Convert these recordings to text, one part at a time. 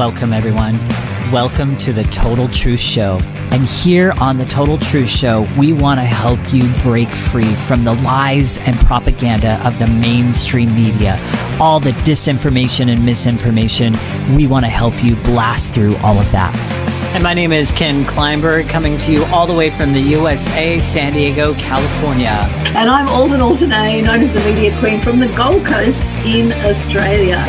welcome everyone. Welcome to the Total Truth Show. And here on the Total Truth Show, we want to help you break free from the lies and propaganda of the mainstream media. All the disinformation and misinformation, we want to help you blast through all of that. And my name is Ken Kleinberg, coming to you all the way from the USA, San Diego, California. And I'm Alden Aldenay, known as the Media Queen from the Gold Coast in Australia.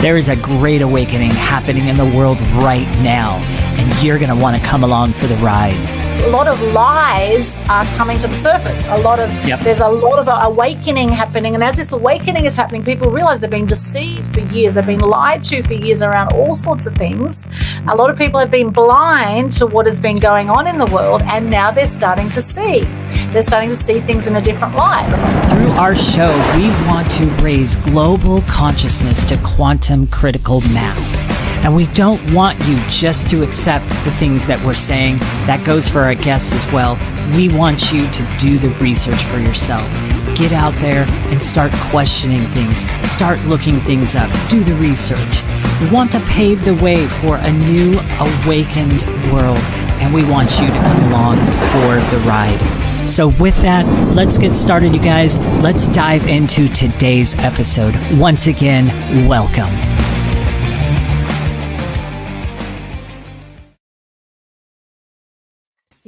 There is a great awakening happening in the world right now, and you're going to want to come along for the ride. A lot of lies are coming to the surface. There's a lot of awakening happening, and as this awakening is happening, people realize they've been deceived for years. They've been lied to for years around all sorts of things. A lot of people have been blind to what has been going on in the world, and now they're starting to see. They're starting to see things in a different light. Through our show, we want to raise global consciousness to quantum critical mass. And we don't want you just to accept the things that we're saying. That goes for our guests as well. We want you to do the research for yourself. Get out there and start questioning things. Start looking things up. Do the research. We want to pave the way for a new awakened world. And we want you to come along for the ride. So with that, let's get started, you guys. Let's dive into today's episode. Once again, welcome.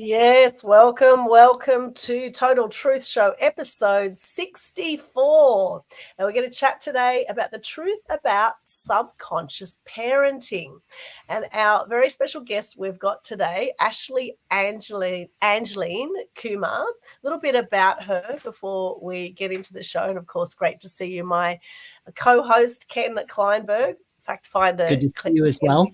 Yes, welcome to Total Truth Show, episode 64. And we're going to chat today about the truth about subconscious parenting. And our very special guest we've got today, Ashley Angeline Kumar. A little bit about her before we get into the show. And of course, great to see you, my co-host, Ken Kleinberg, fact finder. Good to see you as well.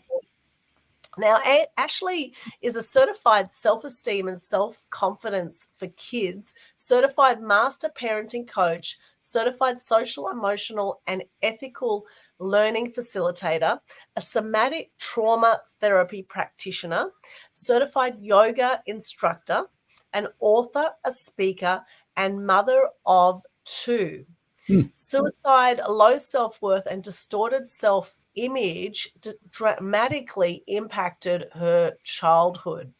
Now, Ashley is a certified self-esteem and self-confidence for kids, certified master parenting coach, certified social, emotional, and ethical learning facilitator, a somatic trauma therapy practitioner, certified yoga instructor, an author, a speaker, and mother of two. Suicide, low self-worth, and distorted self-image dramatically impacted her childhood.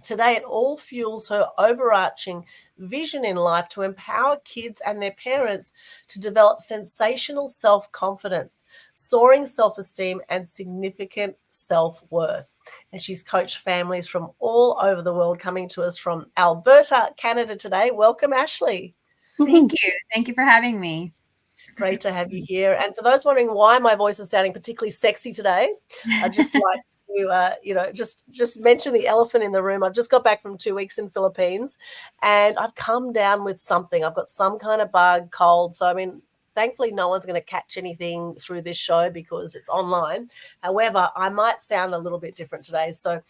Today, it all fuels her overarching vision in life to empower kids and their parents to develop sensational self-confidence, soaring self-esteem, and significant self-worth. And she's coached families from all over the world, coming to us from Alberta, Canada today. Welcome, Ashley. Thank you. Thank you for having me. Great to have you here. And for those wondering why my voice is sounding particularly sexy today, I just like to, just mention the elephant in the room. I've just got back from 2 weeks in Philippines, and I've come down with something. I've got some kind of bug, cold. So, thankfully, no one's going to catch anything through this show because it's online. However, I might sound a little bit different today. So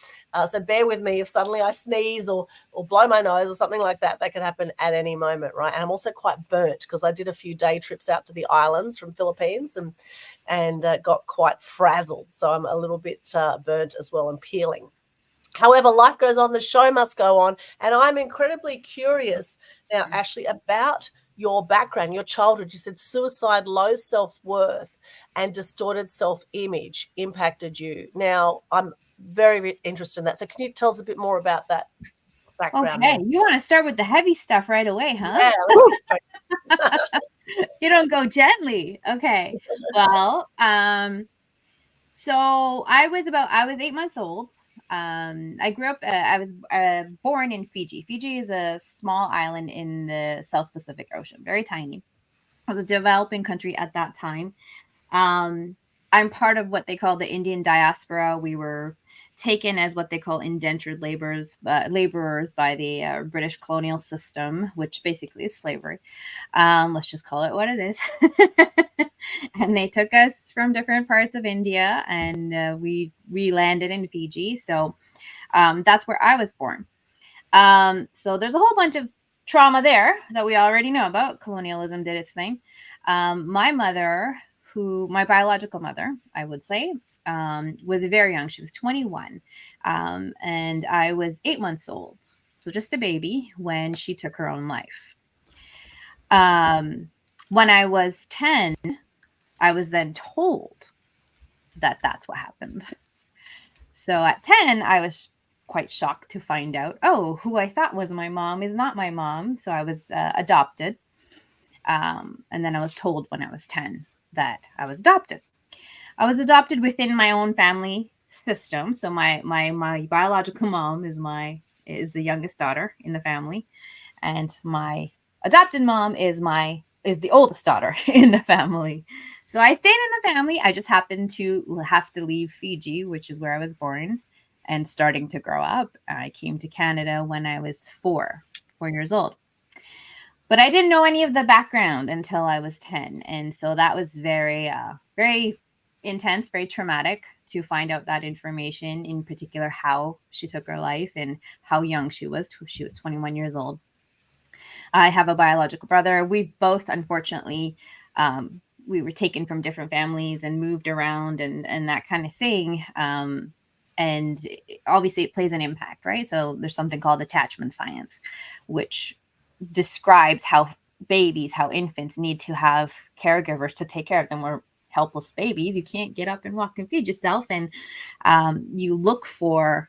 bear with me if suddenly I sneeze or blow my nose or something like that. That could happen at any moment, right? And I'm also quite burnt because I did a few day trips out to the islands from Philippines and got quite frazzled. So I'm a little bit burnt as well and peeling. However, life goes on. The show must go on. And I'm incredibly curious now, Ashley, about your background, your childhood. You said suicide, low self-worth, and distorted self-image impacted you. Now, I'm very interested in that. So can you tell us a bit more about that background? Okay, you want to start with the heavy stuff right away, huh? Yeah, let's get straight. You don't go gently. Okay. Well, so I was 8 months old. I grew up, I was born in Fiji. Fiji is a small island in the South Pacific Ocean, very tiny. It was a developing country at that time. I'm part of what they call the Indian diaspora. We were taken as what they call indentured laborers by the British colonial system, which basically is slavery. Let's just call it what it is. And they took us from different parts of India, and we landed in Fiji. So that's where I was born. So there's a whole bunch of trauma there that we already know about. Colonialism did its thing. My mother, my biological mother, I would say, was very young. She was 21. And I was 8 months old. So just a baby when she took her own life. When I was 10, I was then told that that's what happened. So at 10, I was quite shocked to find out, oh, who I thought was my mom is not my mom. So I was adopted. And then I was told when I was 10 that I was adopted. I was adopted within my own family system. So my biological mom is the youngest daughter in the family, and my adopted mom is the oldest daughter in the family. So I stayed in the family. I just happened to have to leave Fiji, which is where I was born, and starting to grow up. I came to Canada when I was 4 years old. But I didn't know any of the background until I was 10. And so that was very, very intense, very traumatic to find out that information, in particular, how she took her life and how young she was. She was 21 years old. I have a biological brother. We've both, unfortunately, we were taken from different families and moved around and that kind of thing. And obviously it plays an impact, right? So there's something called attachment science, which describes how infants need to have caregivers to take care of them. We're helpless babies. You can't get up and walk and feed yourself. And you look for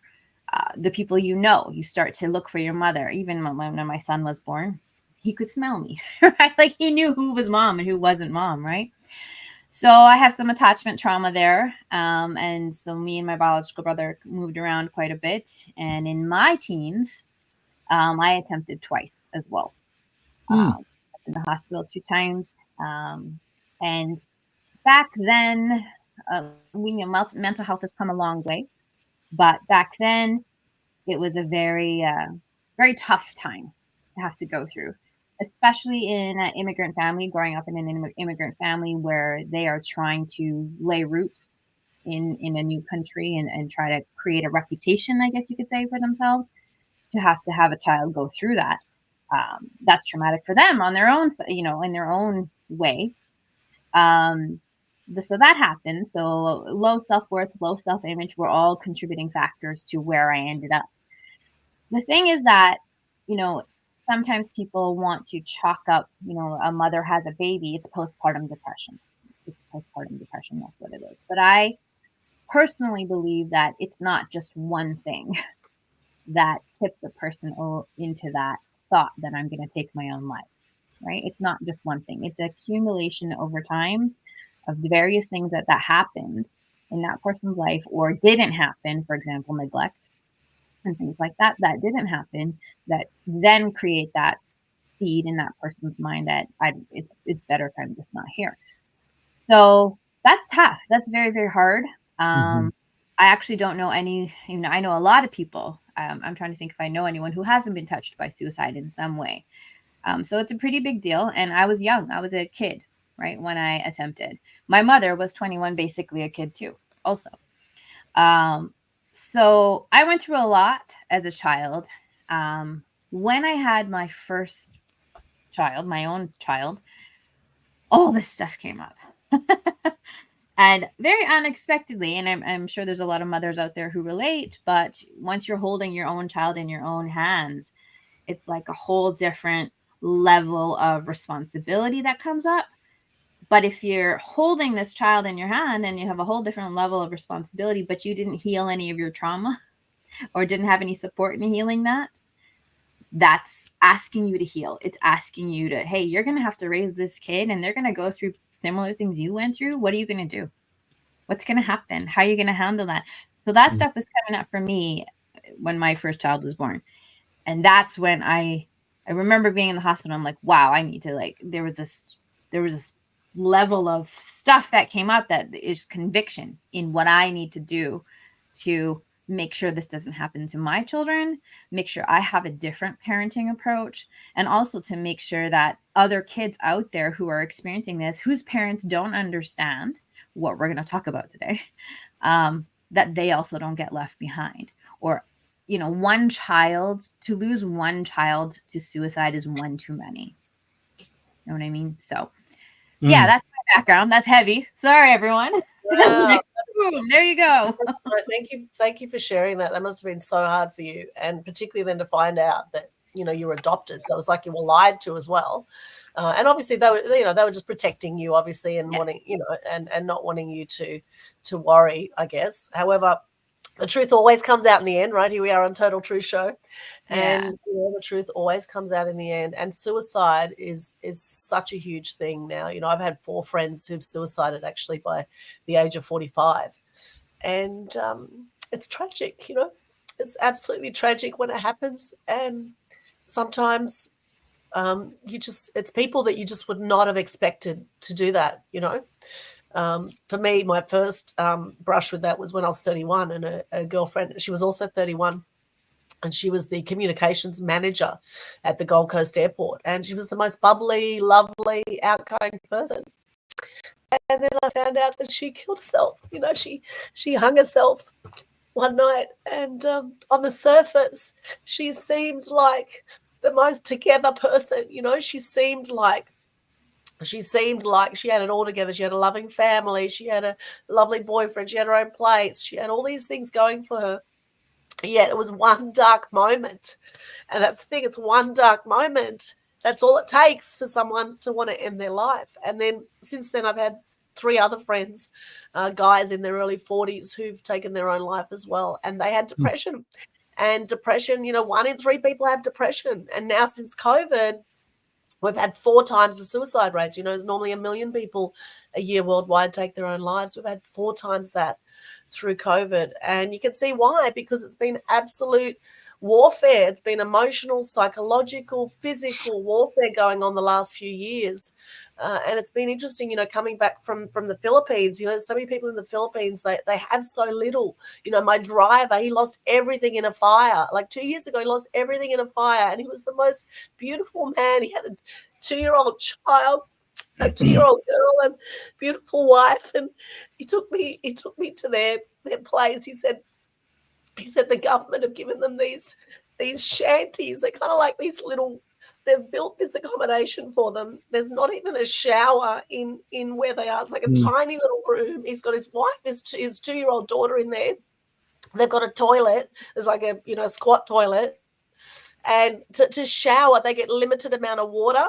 the people you know. You start to look for your mother. Even when my son was born, he could smell me, right? Like he knew who was mom and who wasn't mom, right? So I have some attachment trauma there. And so me and my biological brother moved around quite a bit. And in my teens, I attempted twice as well. In the hospital 2 times. And back then, we know mental health has come a long way. But back then, it was a very, very tough time to have to go through, especially in an immigrant family, growing up in an immigrant family where they are trying to lay roots in a new country and try to create a reputation, I guess you could say, for themselves. To have a child go through that, that's traumatic for them on their own, in their own way. So that happened. So low self-worth, low self-image were all contributing factors to where I ended up. The thing is that, sometimes people want to chalk up, a mother has a baby, it's postpartum depression. It's postpartum depression, that's what it is. But I personally believe that it's not just one thing that tips a person into that thought that I'm going to take my own life, right? It's not just one thing. It's accumulation over time of the various things that happened in that person's life or didn't happen. For example, neglect and things like that didn't happen, that then create that seed in that person's mind that it's better if I'm just not here. So that's tough. That's very, very hard. I actually don't know any, I know a lot of people. I'm trying to think if I know anyone who hasn't been touched by suicide in some way. So it's a pretty big deal. And I was young. I was a kid, right, when I attempted. My mother was 21, basically a kid too, also. So I went through a lot as a child. When I had my first child, my own child, all this stuff came up. And very unexpectedly, and I'm sure there's a lot of mothers out there who relate, but once you're holding your own child in your own hands, it's like a whole different level of responsibility that comes up. But if you're holding this child in your hand and you have a whole different level of responsibility, but you didn't heal any of your trauma or didn't have any support in healing that, that's asking you to heal. It's asking you to, hey, you're going to have to raise this kid and they're going to go through similar things you went through. What are you going to do? What's going to happen? How are you going to handle that? So that stuff was coming up for me when my first child was born. And that's when I remember being in the hospital. I'm like, wow, I need to there was this level of stuff that came up that is conviction in what I need to do to make sure this doesn't happen to my children, make sure I have a different parenting approach, and also to make sure that other kids out there who are experiencing this, whose parents don't understand what we're going to talk about today, that they also don't get left behind. Or, to lose one child to suicide is one too many. You know what I mean? So yeah, that's my background. That's heavy. Sorry, everyone. Wow. Boom, there you go. Thank you for sharing that. That must have been so hard for you, and particularly then to find out that you were adopted. So it was like you were lied to as well. And obviously they were just protecting you, obviously, and wanting, and not wanting you to worry, I guess. However, the truth always comes out in the end, right? Here we are on Total Truth Show, and the truth always comes out in the end. And suicide is such a huge thing now. I've had 4 friends who've suicided actually by the age of 45, and it's tragic. It's absolutely tragic when it happens, and sometimes it's people that you just would not have expected to do that. For me, my first brush with that was when I was 31, and a girlfriend, she was also 31, and she was the communications manager at the Gold Coast Airport, and she was the most bubbly, lovely, outgoing person. And then I found out that she killed herself. She hung herself one night, and on the surface, she seemed like the most together person. She seemed like she had it all together. She had a loving family. She had a lovely boyfriend. She had her own place. She had all these things going for her. Yet it was one dark moment. And that's the thing. It's one dark moment. That's all it takes for someone to want to end their life. And then since then, I've had 3 other friends, guys in their early 40s who've taken their own life as well. And they had depression. And depression, 1 in 3 people have depression. And now since COVID, we've had 4 times the suicide rates. There's normally 1 million people a year worldwide take their own lives. We've had 4 times that through COVID. And you can see why, because it's been absolute warfare. It's been emotional, psychological, physical warfare going on the last few years. And it's been interesting, coming back from the Philippines. There's so many people in the Philippines, they have so little. My driver, he lost everything in a fire. Like 2 years ago, he lost everything in a fire, and he was the most beautiful man. He had a 2-year-old child, a 2-year-old girl, and beautiful wife. And he took me to their place. He said the government have given them these shanties. They're kind of like these little. They've built this accommodation for them. There's not even a shower in where they are. It's like a tiny little room. He's got his wife, his 2-year-old daughter in there. They've got a toilet. There's like a squat toilet. And to shower, they get limited amount of water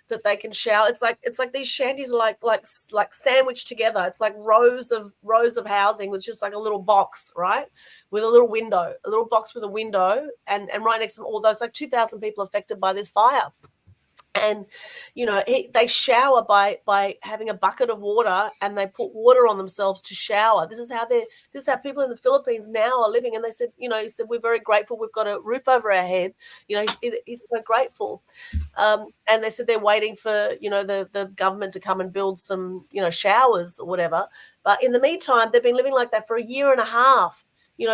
that they can shower. It's like these shanties are like sandwiched together. It's like rows of housing with just like a little box, right, with a little window, a little box with a window, and right next to them, all those, like 2,000 people affected by this fire. And they shower by having a bucket of water, and they put water on themselves to shower. This is how people in the Philippines now are living. And they said, he said, we're very grateful. We've got a roof over our head. He's so grateful. And they said they're waiting for the government to come and build some showers or whatever. But in the meantime, they've been living like that for 1.5 years.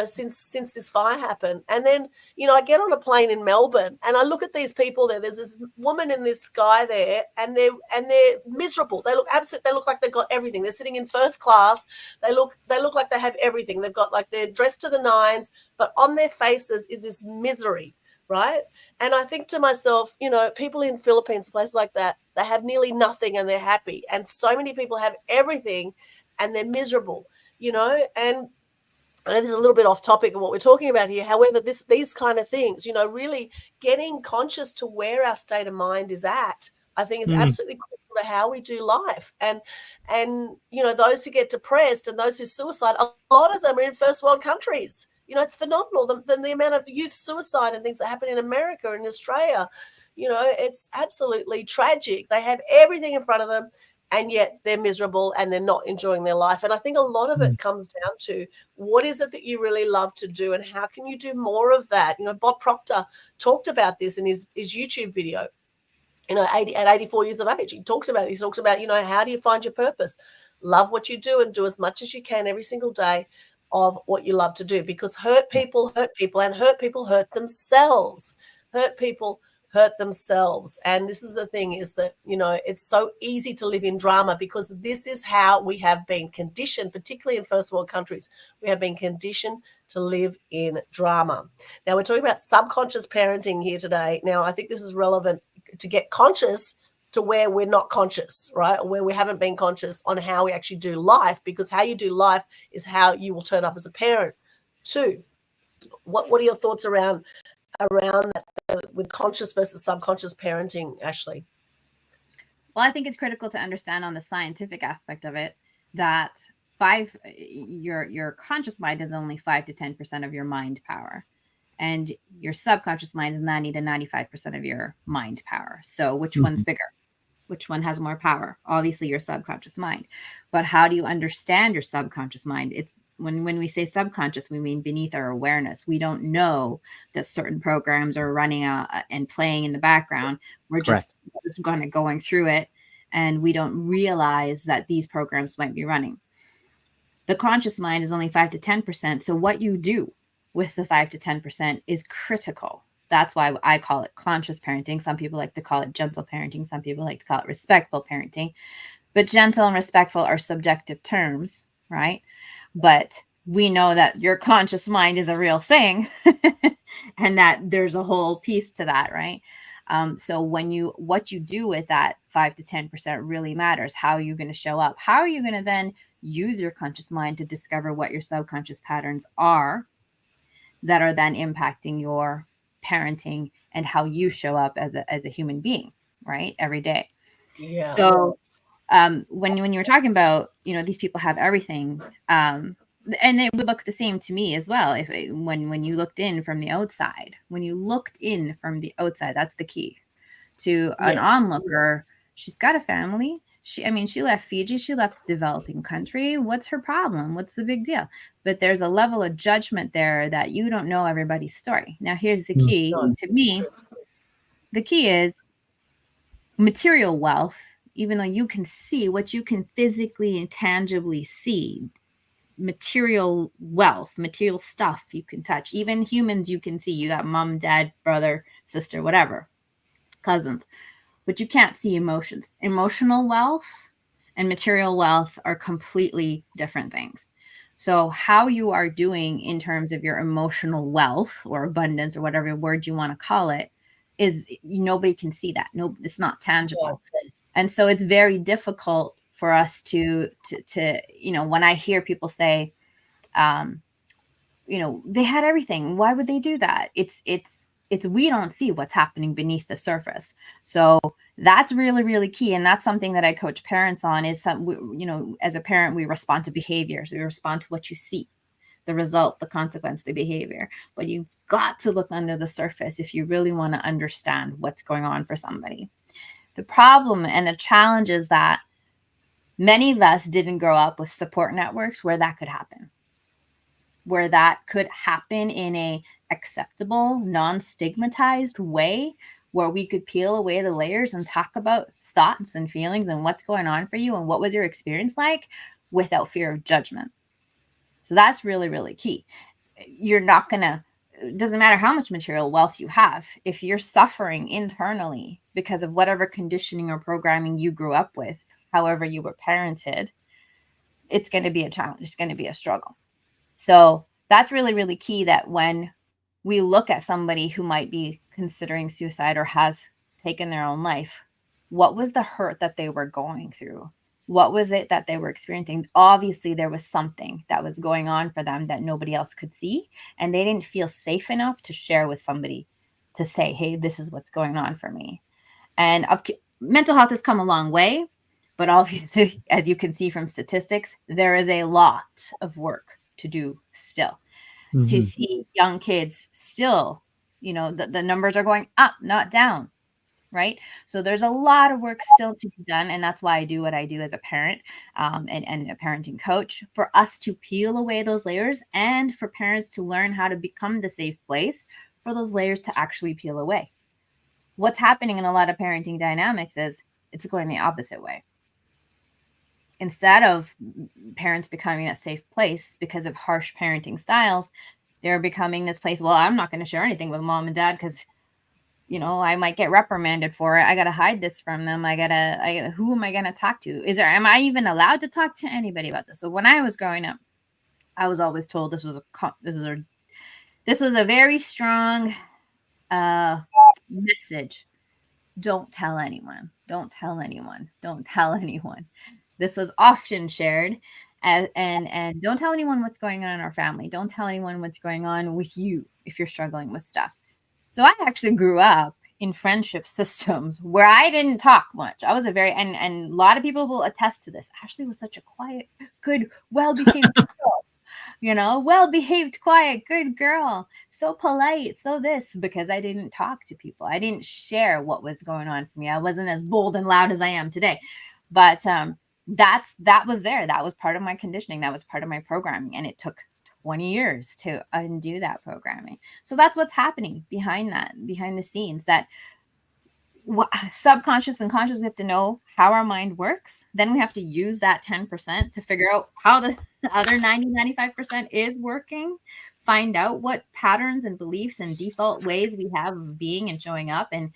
Since this fire happened. And then, I get on a plane in Melbourne, and I look at these people there. There's this woman and this guy there, and they're miserable. They look absolute. They look like they've got everything. They're sitting in first class. They look like they have everything. They've got, like, they're dressed to the nines, but on their faces is this misery, right? And I think to myself, people in Philippines, places like that, they have nearly nothing and they're happy. And so many people have everything and they're miserable, and I know this is a little bit off topic of what we're talking about here. However, these kind of things, really getting conscious to where our state of mind is at, I think is absolutely critical to how we do life. And those who get depressed and those who suicide, a lot of them are in first world countries. It's phenomenal. The amount of youth suicide and things that happen in America and Australia, it's absolutely tragic. They have everything in front of them, and yet they're miserable and they're not enjoying their life. And I think a lot of it comes down to what is it that you really love to do, and how can you do more of that? Bob Proctor talked about this in his YouTube video. At 84 years of age, he talks about this. He talks about, how do you find your purpose? Love what you do and do as much as you can every single day of what you love to do, because hurt people, and hurt people hurt themselves. Hurt people hurt themselves. And this is the thing, is that, it's so easy to live in drama, because this is how we have been conditioned, particularly in first world countries. We have been conditioned to live in drama. Now, we're talking about subconscious parenting here today. Now, I think this is relevant to get conscious to where we're not conscious, right? Or where we haven't been conscious on how we actually do life, because how you do life is how you will turn up as a parent too. What are your thoughts around around that with conscious versus subconscious parenting, Ashley? Well, I think it's critical to understand on the scientific aspect of it that your conscious mind is only 5 to 10% of your mind power, and your subconscious mind is 90 to 95% of your mind power. So which one's bigger? Which one has more power? Obviously your subconscious mind. But how do you understand your subconscious mind? It's when we say subconscious, we mean beneath our awareness. We don't know that certain programs are running and playing in the background. We're just going through it, and we don't realize that these programs might be running. The conscious mind is only 5 to 10%. So what you do with the 5 to 10% is critical. That's why I call it conscious parenting. Some people like to call it gentle parenting. Some people like to call it respectful parenting. But gentle and respectful are subjective terms, right? But we know that your conscious mind is a real thing and that there's a whole piece to that, right? So what you do with that 5 to 10% really matters. How are you going to show up? How are you going to then use your conscious mind to discover what your subconscious patterns are that are then impacting your parenting and how you show up as a human being, right? Every day. Yeah. So when you're talking about, these people have everything, and it would look the same to me as well. When you looked in from the outside, that's the key to an onlooker. She's got a family. She left Fiji. She left a developing country. What's her problem? What's the big deal? But there's a level of judgment there that you don't know everybody's story. Now, here's the key to me. The key is material wealth. Even though you can see what you can physically and tangibly see, material wealth, material stuff you can touch, even humans you can see. You got mom, dad, brother, sister, whatever, cousins. But you can't see emotions. Emotional wealth and material wealth are completely different things. So how you are doing in terms of your emotional wealth or abundance or whatever word you want to call it is nobody can see that. No, it's not tangible. And so it's very difficult for us to when I hear people say, they had everything. Why would they do that? It's we don't see what's happening beneath the surface. So that's really, really key. And that's something that I coach parents on is as a parent, we respond to behaviors. We respond to what you see, the result, the consequence, the behavior. But you've got to look under the surface if you really want to understand what's going on for somebody. The problem and the challenge is that many of us didn't grow up with support networks where that could happen. Where that could happen in a acceptable, non-stigmatized way, where we could peel away the layers and talk about thoughts and feelings and what's going on for you and what was your experience like without fear of judgment. So that's really, really key. It doesn't matter how much material wealth you have. If you're suffering internally because of whatever conditioning or programming you grew up with, however you were parented, it's going to be a challenge. It's going to be a struggle. So that's really, really key, that when we look at somebody who might be considering suicide or has taken their own life, what was the hurt that they were going through? What was it that they were experiencing? Obviously, there was something that was going on for them that nobody else could see, and they didn't feel safe enough to share with somebody to say, hey, this is what's going on for me. And mental health has come a long way, but obviously, as you can see from statistics, there is a lot of work to do still. To see young kids still, the numbers are going up, not down, right? So there's a lot of work still to be done. And that's why I do what I do as a parent and a parenting coach, for us to peel away those layers and for parents to learn how to become the safe place for those layers to actually peel away. What's happening in a lot of parenting dynamics is it's going the opposite way. Instead of parents becoming a safe place because of harsh parenting styles, they're becoming this place. Well, I'm not going to share anything with mom and dad because, I might get reprimanded for it. I got to hide this from them. Who am I going to talk to? Am I even allowed to talk to anybody about this? So when I was growing up, I was always told this was a very strong message. Don't tell anyone. Don't tell anyone. Don't tell anyone. This was often shared and don't tell anyone what's going on in our family. Don't tell anyone what's going on with you if you're struggling with stuff. So I actually grew up in friendship systems where I didn't talk much. I was a very, and a lot of people will attest to this. Ashley was such a quiet, good, well-behaved girl, well-behaved, quiet, good girl, so polite, so this, because I didn't talk to people. I didn't share what was going on for me. I wasn't as bold and loud as I am today. But that was there. That was part of my conditioning. That was part of my programming. And it took 20 years to undo that programming. So that's what's happening behind the scenes, that subconscious and conscious, we have to know how our mind works. Then we have to use that 10% to figure out how the other 95% is working, find out what patterns and beliefs and default ways we have of being and showing up, and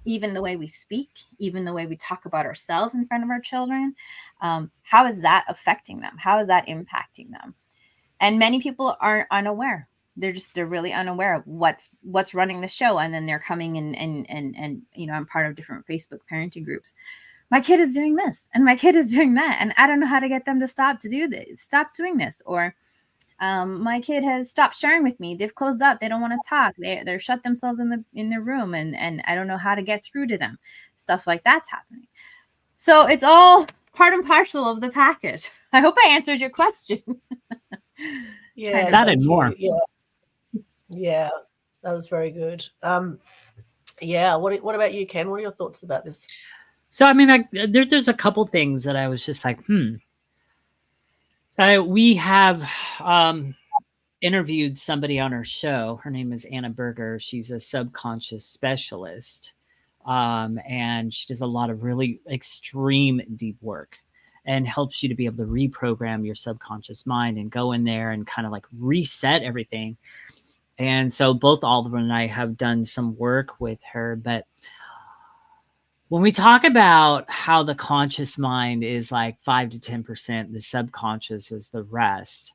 even the way we speak, even the way we talk about ourselves in front of our children. How is that affecting them? How is that impacting them? And many people are unaware. They're really unaware of what's running the show. And then they're coming and I'm part of different Facebook parenting groups. My kid is doing this and my kid is doing that, and I don't know how to get them to stop doing this. Or my kid has stopped sharing with me. They've closed up. They don't want to talk. They're shut themselves in their room, and I don't know how to get through to them. Stuff like that's happening. So it's all part and parcel of the package. I hope I answered your question. Yeah, that and more. Yeah, that was very good. Yeah, what about you, Ken? What are your thoughts about this? So I mean, there's a couple things that I was just like, we have interviewed somebody on our show. Her name is Anna Berger. She's a subconscious specialist, and she does a lot of really extreme deep work and helps you to be able to reprogram your subconscious mind and go in there and kind of like reset everything. And so both Oliver and I have done some work with her. But when we talk about how the conscious mind is like 5 to 10%, the subconscious is the rest,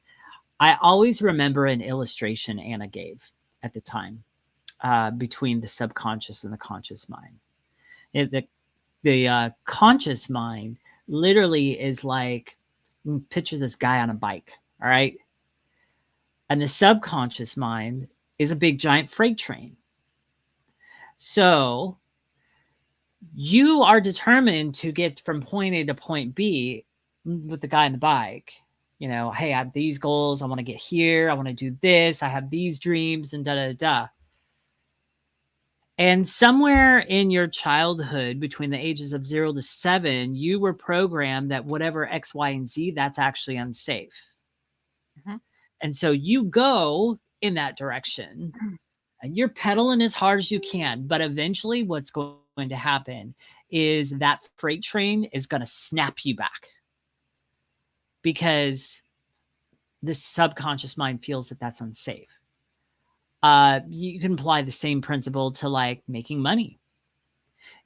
I always remember an illustration Anna gave at the time between the subconscious and the conscious mind. The conscious mind literally is like, picture this guy on a bike, all right? And the subconscious mind is a big giant freight train. So you are determined to get from point A to point B with the guy on the bike. Hey, I have these goals. I want to get here. I want to do this. I have these dreams and da. And somewhere in your childhood, between the ages of 0 to 7, you were programmed that whatever X, Y, and Z, that's actually unsafe. Mm-hmm. And so you go in that direction and you're pedaling as hard as you can. But eventually what's going to happen is that freight train is going to snap you back, because the subconscious mind feels that that's unsafe. You can apply the same principle to like making money.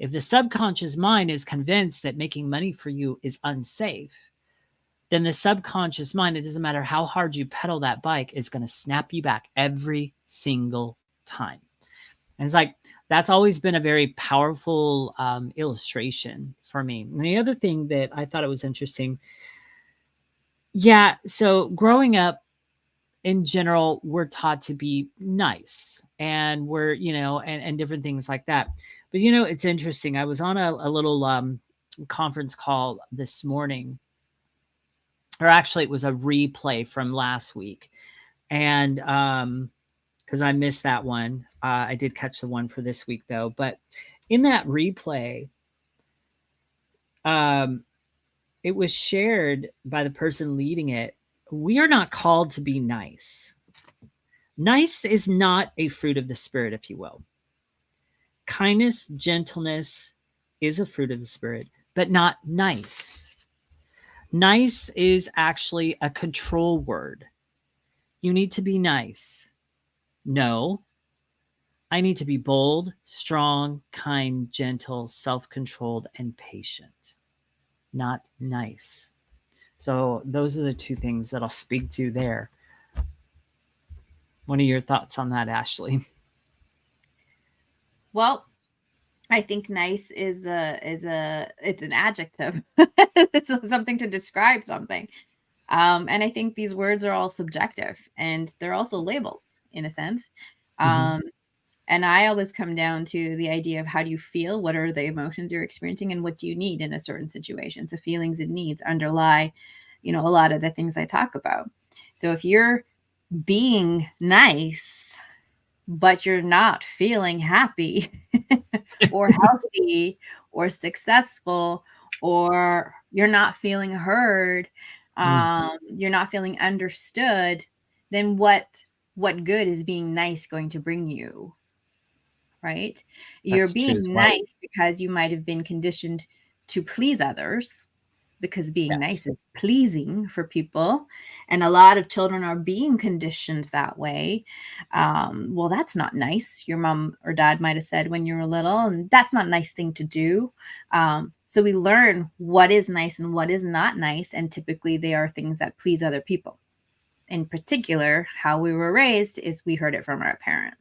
If the subconscious mind is convinced that making money for you is unsafe, then the subconscious mind, it doesn't matter how hard you pedal that bike, is going to snap you back every single time. And it's like, that's always been a very powerful illustration for me. And the other thing that I thought it was interesting, so growing up, in general, we're taught to be nice, and we're, and different things like that. But, it's interesting. I was on a little conference call this morning, or actually it was a replay from last week. And because I missed that one, I did catch the one for this week though. But in that replay, it was shared by the person leading it. We are not called to be nice. Nice is not a fruit of the spirit, if you will. Kindness, gentleness is a fruit of the spirit, but not nice. Nice is actually a control word. You need to be nice. No, I need to be bold, strong, kind, gentle, self-controlled, and patient. Not nice. So those are the two things that I'll speak to there. What are your thoughts on that, Ashley? Well, I think nice it's an adjective. It's something to describe something. And I think these words are all subjective, and they're also labels in a sense. And I always come down to the idea of how do you feel? What are the emotions you're experiencing? And what do you need in a certain situation? So feelings and needs underlie, a lot of the things I talk about. So if you're being nice, but you're not feeling happy or healthy or successful, or you're not feeling heard, you're not feeling understood, then what good is being nice going to bring you? Right? You're being nice because you might have been conditioned to please others, because being nice is pleasing for people. And a lot of children are being conditioned that way. Well, that's not nice. Your mom or dad might have said when you were little, and that's not a nice thing to do. So we learn what is nice and what is not nice. And typically they are things that please other people. In particular, how we were raised is we heard it from our parents.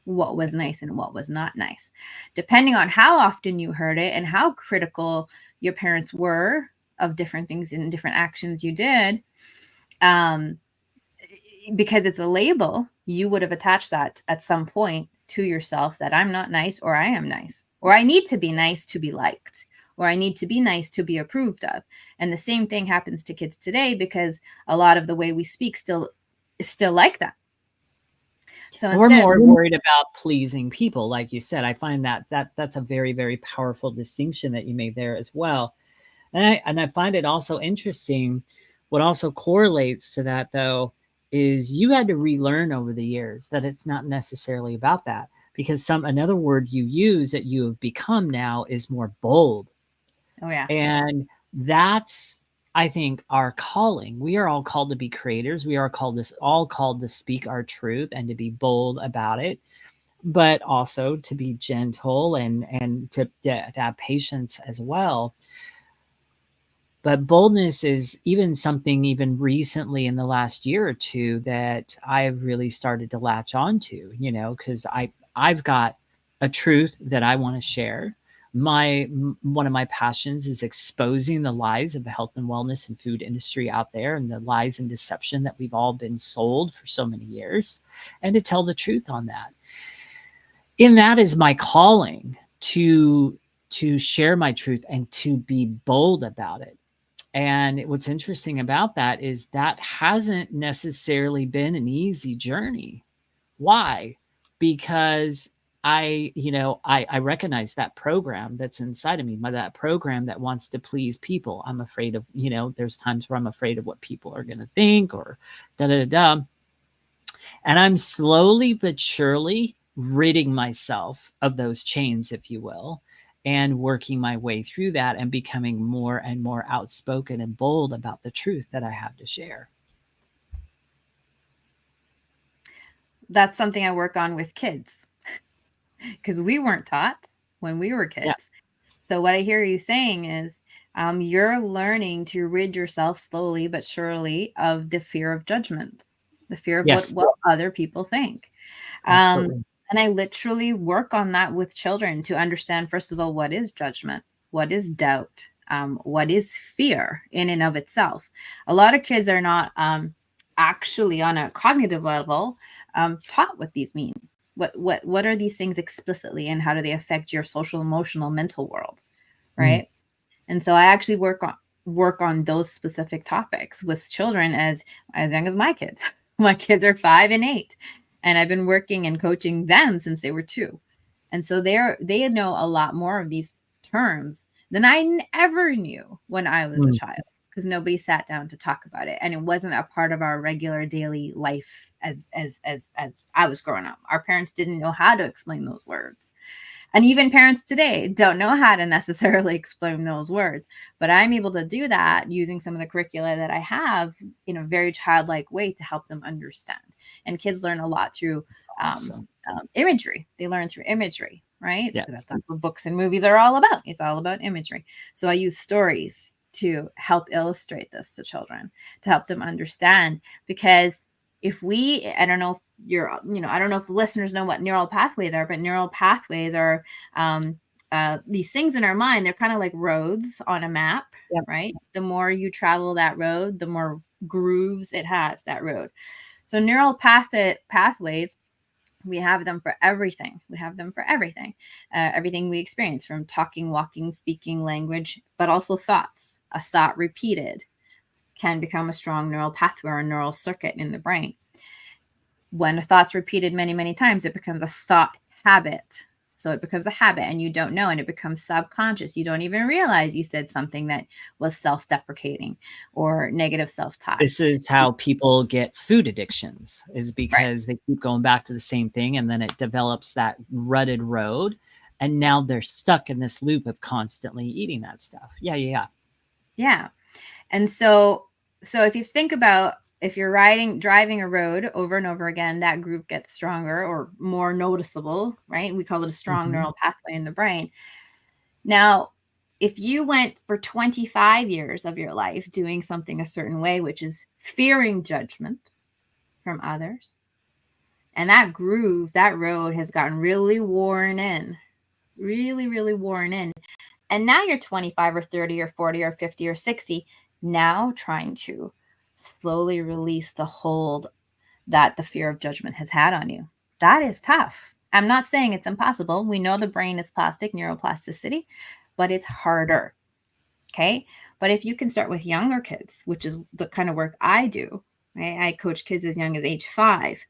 What was nice and what was not nice. Depending on how often you heard it and how critical your parents were of different things and different actions you did, because it's a label, you would have attached that at some point to yourself, that I'm not nice, or I am nice, or I need to be nice to be liked, or I need to be nice to be approved of. And the same thing happens to kids today, because a lot of the way we speak is still like that. So we're more worried about pleasing people, like you said. I find that's a very, very powerful distinction that you made there as well. And I find it also interesting. What also correlates to that, though, is you had to relearn over the years that it's not necessarily about that, because another word you use that you have become now is more bold. Oh yeah. And that's, I think, our calling. We are all called to be creators. We are all called to speak our truth and to be bold about it, but also to be gentle and to have patience as well. But boldness is even something even recently in the last year or two that I've really started to latch onto, because I've got a truth that I want to share. One of my passions is exposing the lies of the health and wellness and food industry out there, and the lies and deception that we've all been sold for so many years, and to tell the truth on that. And that is my calling, to share my truth and to be bold about it. And what's interesting about that is that hasn't necessarily been an easy journey. Why? Because I recognize that program that's inside of me, that program that wants to please people. I'm afraid of, there's times where I'm afraid of what people are going to think, or da-da-da-da. And I'm slowly but surely ridding myself of those chains, if you will, and working my way through that and becoming more and more outspoken and bold about the truth that I have to share. That's something I work on with kids, because we weren't taught when we were kids. Yeah. So what I hear you saying is you're learning to rid yourself slowly but surely of the fear of judgment, the fear of what other people think. And I literally work on that with children to understand, first of all, what is judgment? What is doubt? What is fear in and of itself? A lot of kids are not actually on a cognitive level taught what these mean. What are these things explicitly, and how do they affect your social, emotional, mental world? Right. And so I actually work on those specific topics with children as young as my kids. My kids are 5 and 8. And I've been working and coaching them since they were 2. And so they know a lot more of these terms than I ever knew when I was a child, because nobody sat down to talk about it. And it wasn't a part of our regular daily life as I was growing up. Our parents didn't know how to explain those words. And even parents today don't know how to necessarily explain those words. But I'm able to do that using some of the curricula that I have in a very childlike way to help them understand. And kids learn a lot through imagery. They learn through imagery, right? Yeah. That's what books and movies are all about. It's all about imagery. So I use stories to help illustrate this to children, to help them understand. Because I don't know if the listeners know what neural pathways are, but neural pathways are these things in our mind. They're kind of like roads on a map, right? The more you travel that road, the more grooves it has, that road. So neural pathways We have them for everything. We have them for everything. Everything we experience, from talking, walking, speaking, language, but also thoughts. A thought repeated can become a strong neural pathway or a neural circuit in the brain. When a thought's repeated many, many times, it becomes a thought habit. So it becomes a habit and you don't know, and it becomes subconscious. You don't even realize you said something that was self-deprecating or negative self-talk. This is how people get food addictions, is because Right. they keep going back to the same thing, and then it develops that rutted road, and now they're stuck in this loop of constantly eating that stuff. Yeah. And so if you think about, if you're driving a road over and over again, that groove gets stronger or more noticeable, right? We call it a strong neural pathway in the brain. Now, if you went for 25 years of your life doing something a certain way, which is fearing judgment from others, and that groove, that road has gotten really worn in, really, really worn in. And now you're 25 or 30 or 40 or 50 or 60, now trying to slowly release the hold that the fear of judgment has had on you. That is tough. I'm not saying it's impossible. We know the brain is plastic, neuroplasticity, but it's harder. Okay. But if you can start with younger kids, which is the kind of work I do, right? I coach kids as young as age 5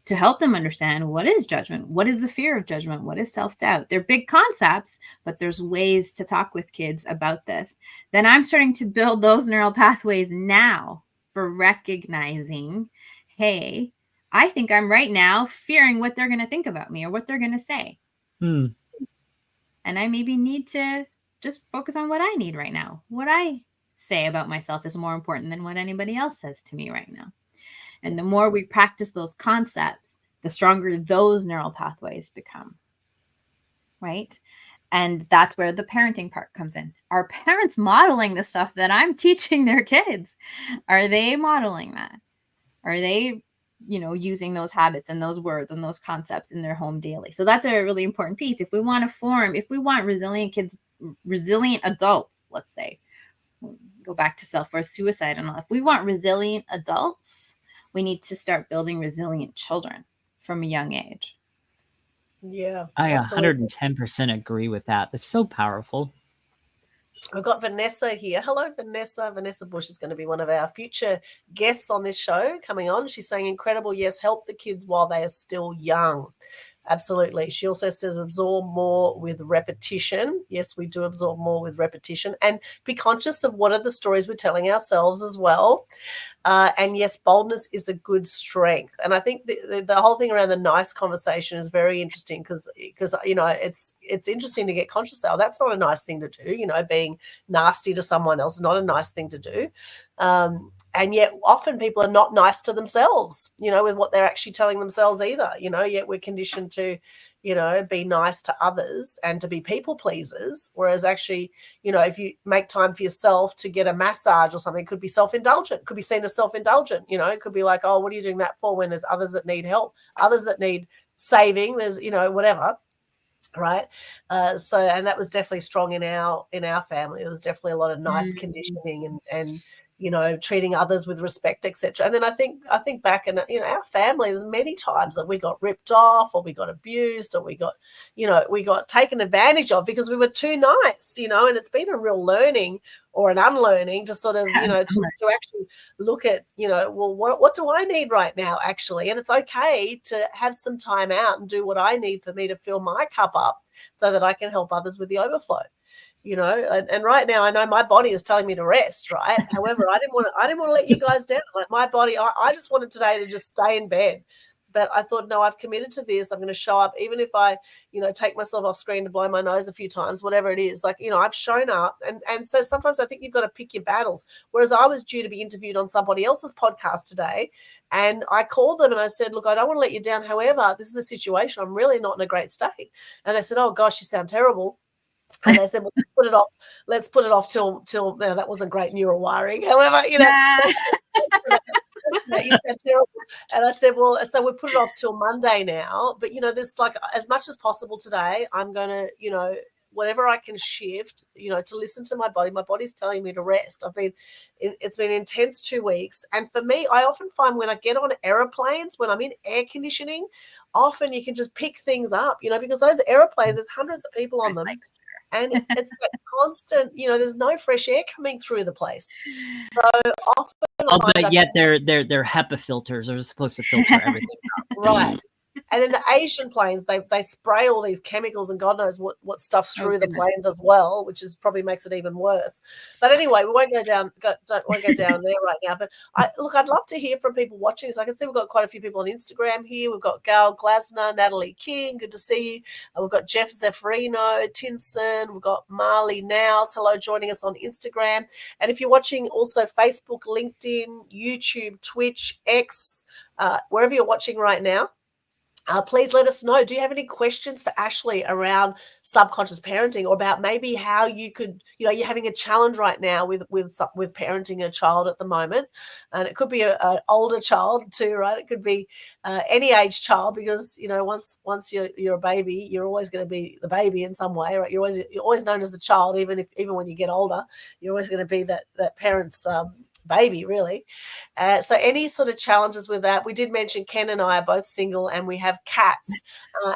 to help them understand what is judgment, what is the fear of judgment, what is self-doubt. They're big concepts, but there's ways to talk with kids about this. Then I'm starting to build those neural pathways now for recognizing, hey, I think I'm right now fearing what they're going to think about me or what they're going to say. And I maybe need to just focus on what I need right now. What I say about myself is more important than what anybody else says to me right now. And the more we practice those concepts, the stronger those neural pathways become, right? And that's where the parenting part comes in. Are parents modeling the stuff that I'm teaching their kids? Are they modeling that? Are they, using those habits and those words and those concepts in their home daily? So that's a really important piece. If we want resilient kids, resilient adults, let's say, go back to self-worth, suicide, and all. If we want resilient adults, we need to start building resilient children from a young age. Yeah, I absolutely. 110% agree with that. That's so powerful. We've got Vanessa here. Hello, Vanessa. Vanessa Bush is going to be one of our future guests on this show coming on. She's saying, incredible. Yes, help the kids while they are still young. Absolutely. She also says absorb more with repetition. Yes, we do absorb more with repetition, and be conscious of what are the stories we're telling ourselves as well. And yes, boldness is a good strength. And I think the whole thing around the nice conversation is very interesting because it's interesting to get conscious of. That's not a nice thing to do. Being nasty to someone else is not a nice thing to do. And yet often people are not nice to themselves, with what they're actually telling themselves either, yet we're conditioned to, be nice to others and to be people pleasers. Whereas actually, if you make time for yourself to get a massage or something, it could be self-indulgent, could be seen as self-indulgent. It could be like, oh, what are you doing that for, when there's others that need help, others that need saving, there's, whatever. Right. And that was definitely strong in our family. There was definitely a lot of nice conditioning and treating others with respect, etc. And then I think back, and our family, there's many times that we got ripped off, or we got abused, or we got taken advantage of because we were too nice, and it's been a real learning or an unlearning to sort of, to actually look at, well, what do I need right now, actually? And it's okay to have some time out and do what I need for me to fill my cup up so that I can help others with the overflow. And right now I know my body is telling me to rest, right? However, I didn't want to let you guys down. Like my body, I just wanted today to just stay in bed. But I thought, no, I've committed to this. I'm going to show up, even if I, take myself off screen to blow my nose a few times, whatever it is. Like, I've shown up. And so sometimes I think you've got to pick your battles. Whereas I was due to be interviewed on somebody else's podcast today, and I called them and I said, look, I don't want to let you down. However, this is the situation. I'm really not in a great state. And they said, oh gosh, you sound terrible. And they said, well, let's put it off till that wasn't great neural wiring. However, you said terrible. And I said, well, so we put it off till Monday now. But, there's like, as much as possible today, I'm going to, whatever I can shift, to listen to my body. My body's telling me to rest. It's been intense 2 weeks. And for me, I often find when I get on aeroplanes, when I'm in air conditioning, often you can just pick things up, because those aeroplanes, there's hundreds of people on them. And it's that constant, there's no fresh air coming through the place. So often, but yet they're HEPA filters are supposed to filter everything out. Right. And then the Asian planes, they spray all these chemicals and God knows what stuff through the planes as well, which probably makes it even worse. But anyway, we won't go down there right now. But I'd love to hear from people watching this. I can see we've got quite a few people on Instagram here. We've got Gal Glasner, Natalie King, good to see you. We've got Jeff Zeffirino, Tinson, we've got Marley Nows, hello, joining us on Instagram. And if you're watching also Facebook, LinkedIn, YouTube, Twitch, X, wherever you're watching right now, please let us know. Do you have any questions for Ashley around subconscious parenting, or about maybe how you could, you're having a challenge right now with parenting a child at the moment, and it could be an older child too, right? It could be any age child, because once you're a baby, you're always going to be the baby in some way, right? You're always known as the child, even when you get older, you're always going to be that parent's baby, really. So any sort of challenges with that? We did mention Ken and I are both single, and we have cats,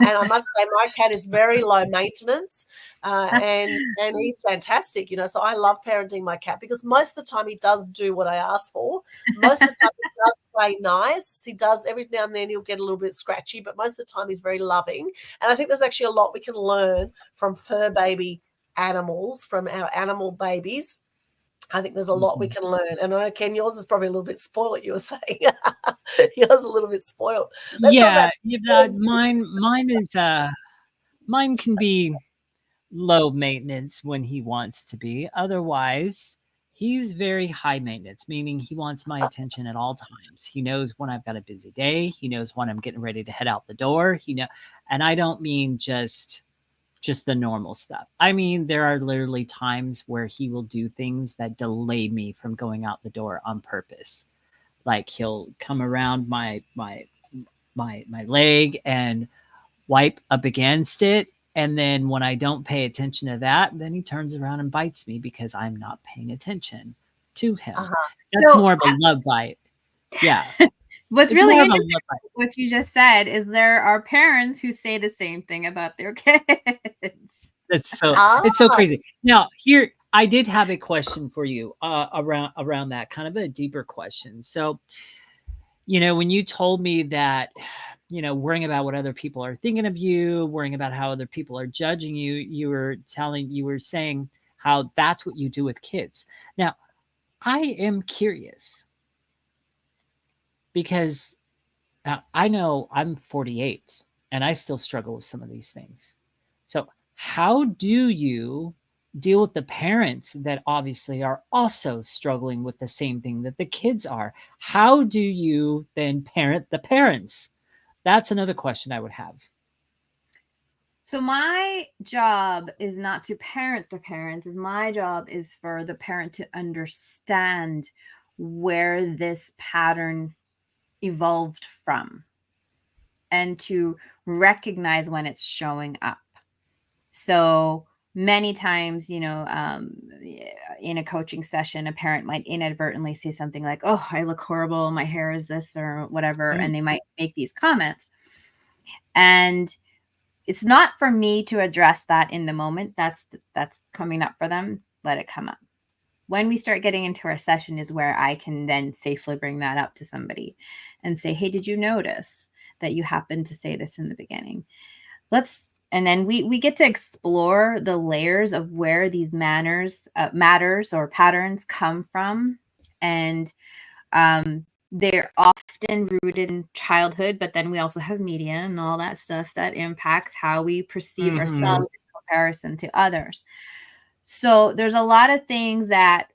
and I must say my cat is very low maintenance, and he's fantastic, so I love parenting my cat, because most of the time he does do what I ask for. Most of the time he does play nice. He does, every now and then he'll get a little bit scratchy, but most of the time he's very loving. And I think there's actually a lot we can learn from fur baby animals, from our animal babies. I think there's a lot we can learn. And I know, Ken, yours is probably a little bit spoiled, you were saying. Yours is a little bit spoiled. Mine can be low maintenance when he wants to be. Otherwise, he's very high maintenance, meaning he wants my attention at all times. He knows when I've got a busy day. He knows when I'm getting ready to head out the door. And I don't mean just the normal stuff. I mean, there are literally times where he will do things that delay me from going out the door on purpose. Like he'll come around my leg and wipe up against it. And then when I don't pay attention to that, then he turns around and bites me because I'm not paying attention to him. That's more of a love bite. Yeah. What's really interesting, what you just said, is there are parents who say the same thing about their kids. It's so crazy. Now, here, I did have a question for you around that, kind of a deeper question. So, when you told me that, worrying about what other people are thinking of you, worrying about how other people are judging you, you were saying how that's what you do with kids. Now, I am curious, because I know I'm 48 and I still struggle with some of these things. So how do you deal with the parents that obviously are also struggling with the same thing that the kids are? How do you then parent the parents? That's another question I would have. So my job is not to parent the parents. My job is for the parent to understand where this pattern evolved from, and to recognize when it's showing up. So many times, in a coaching session, a parent might inadvertently say something like, "Oh, I look horrible. My hair is this," or whatever. And they might make these comments. And it's not for me to address that in the moment. That's coming up for them. Let it come up. When we start getting into our session is where I can then safely bring that up to somebody and say, "Hey, did you notice that you happened to say this in the beginning?" And then we get to explore the layers of where these matters or patterns come from. And they're often rooted in childhood, but then we also have media and all that stuff that impacts how we perceive ourselves in comparison to others. So there's a lot of things that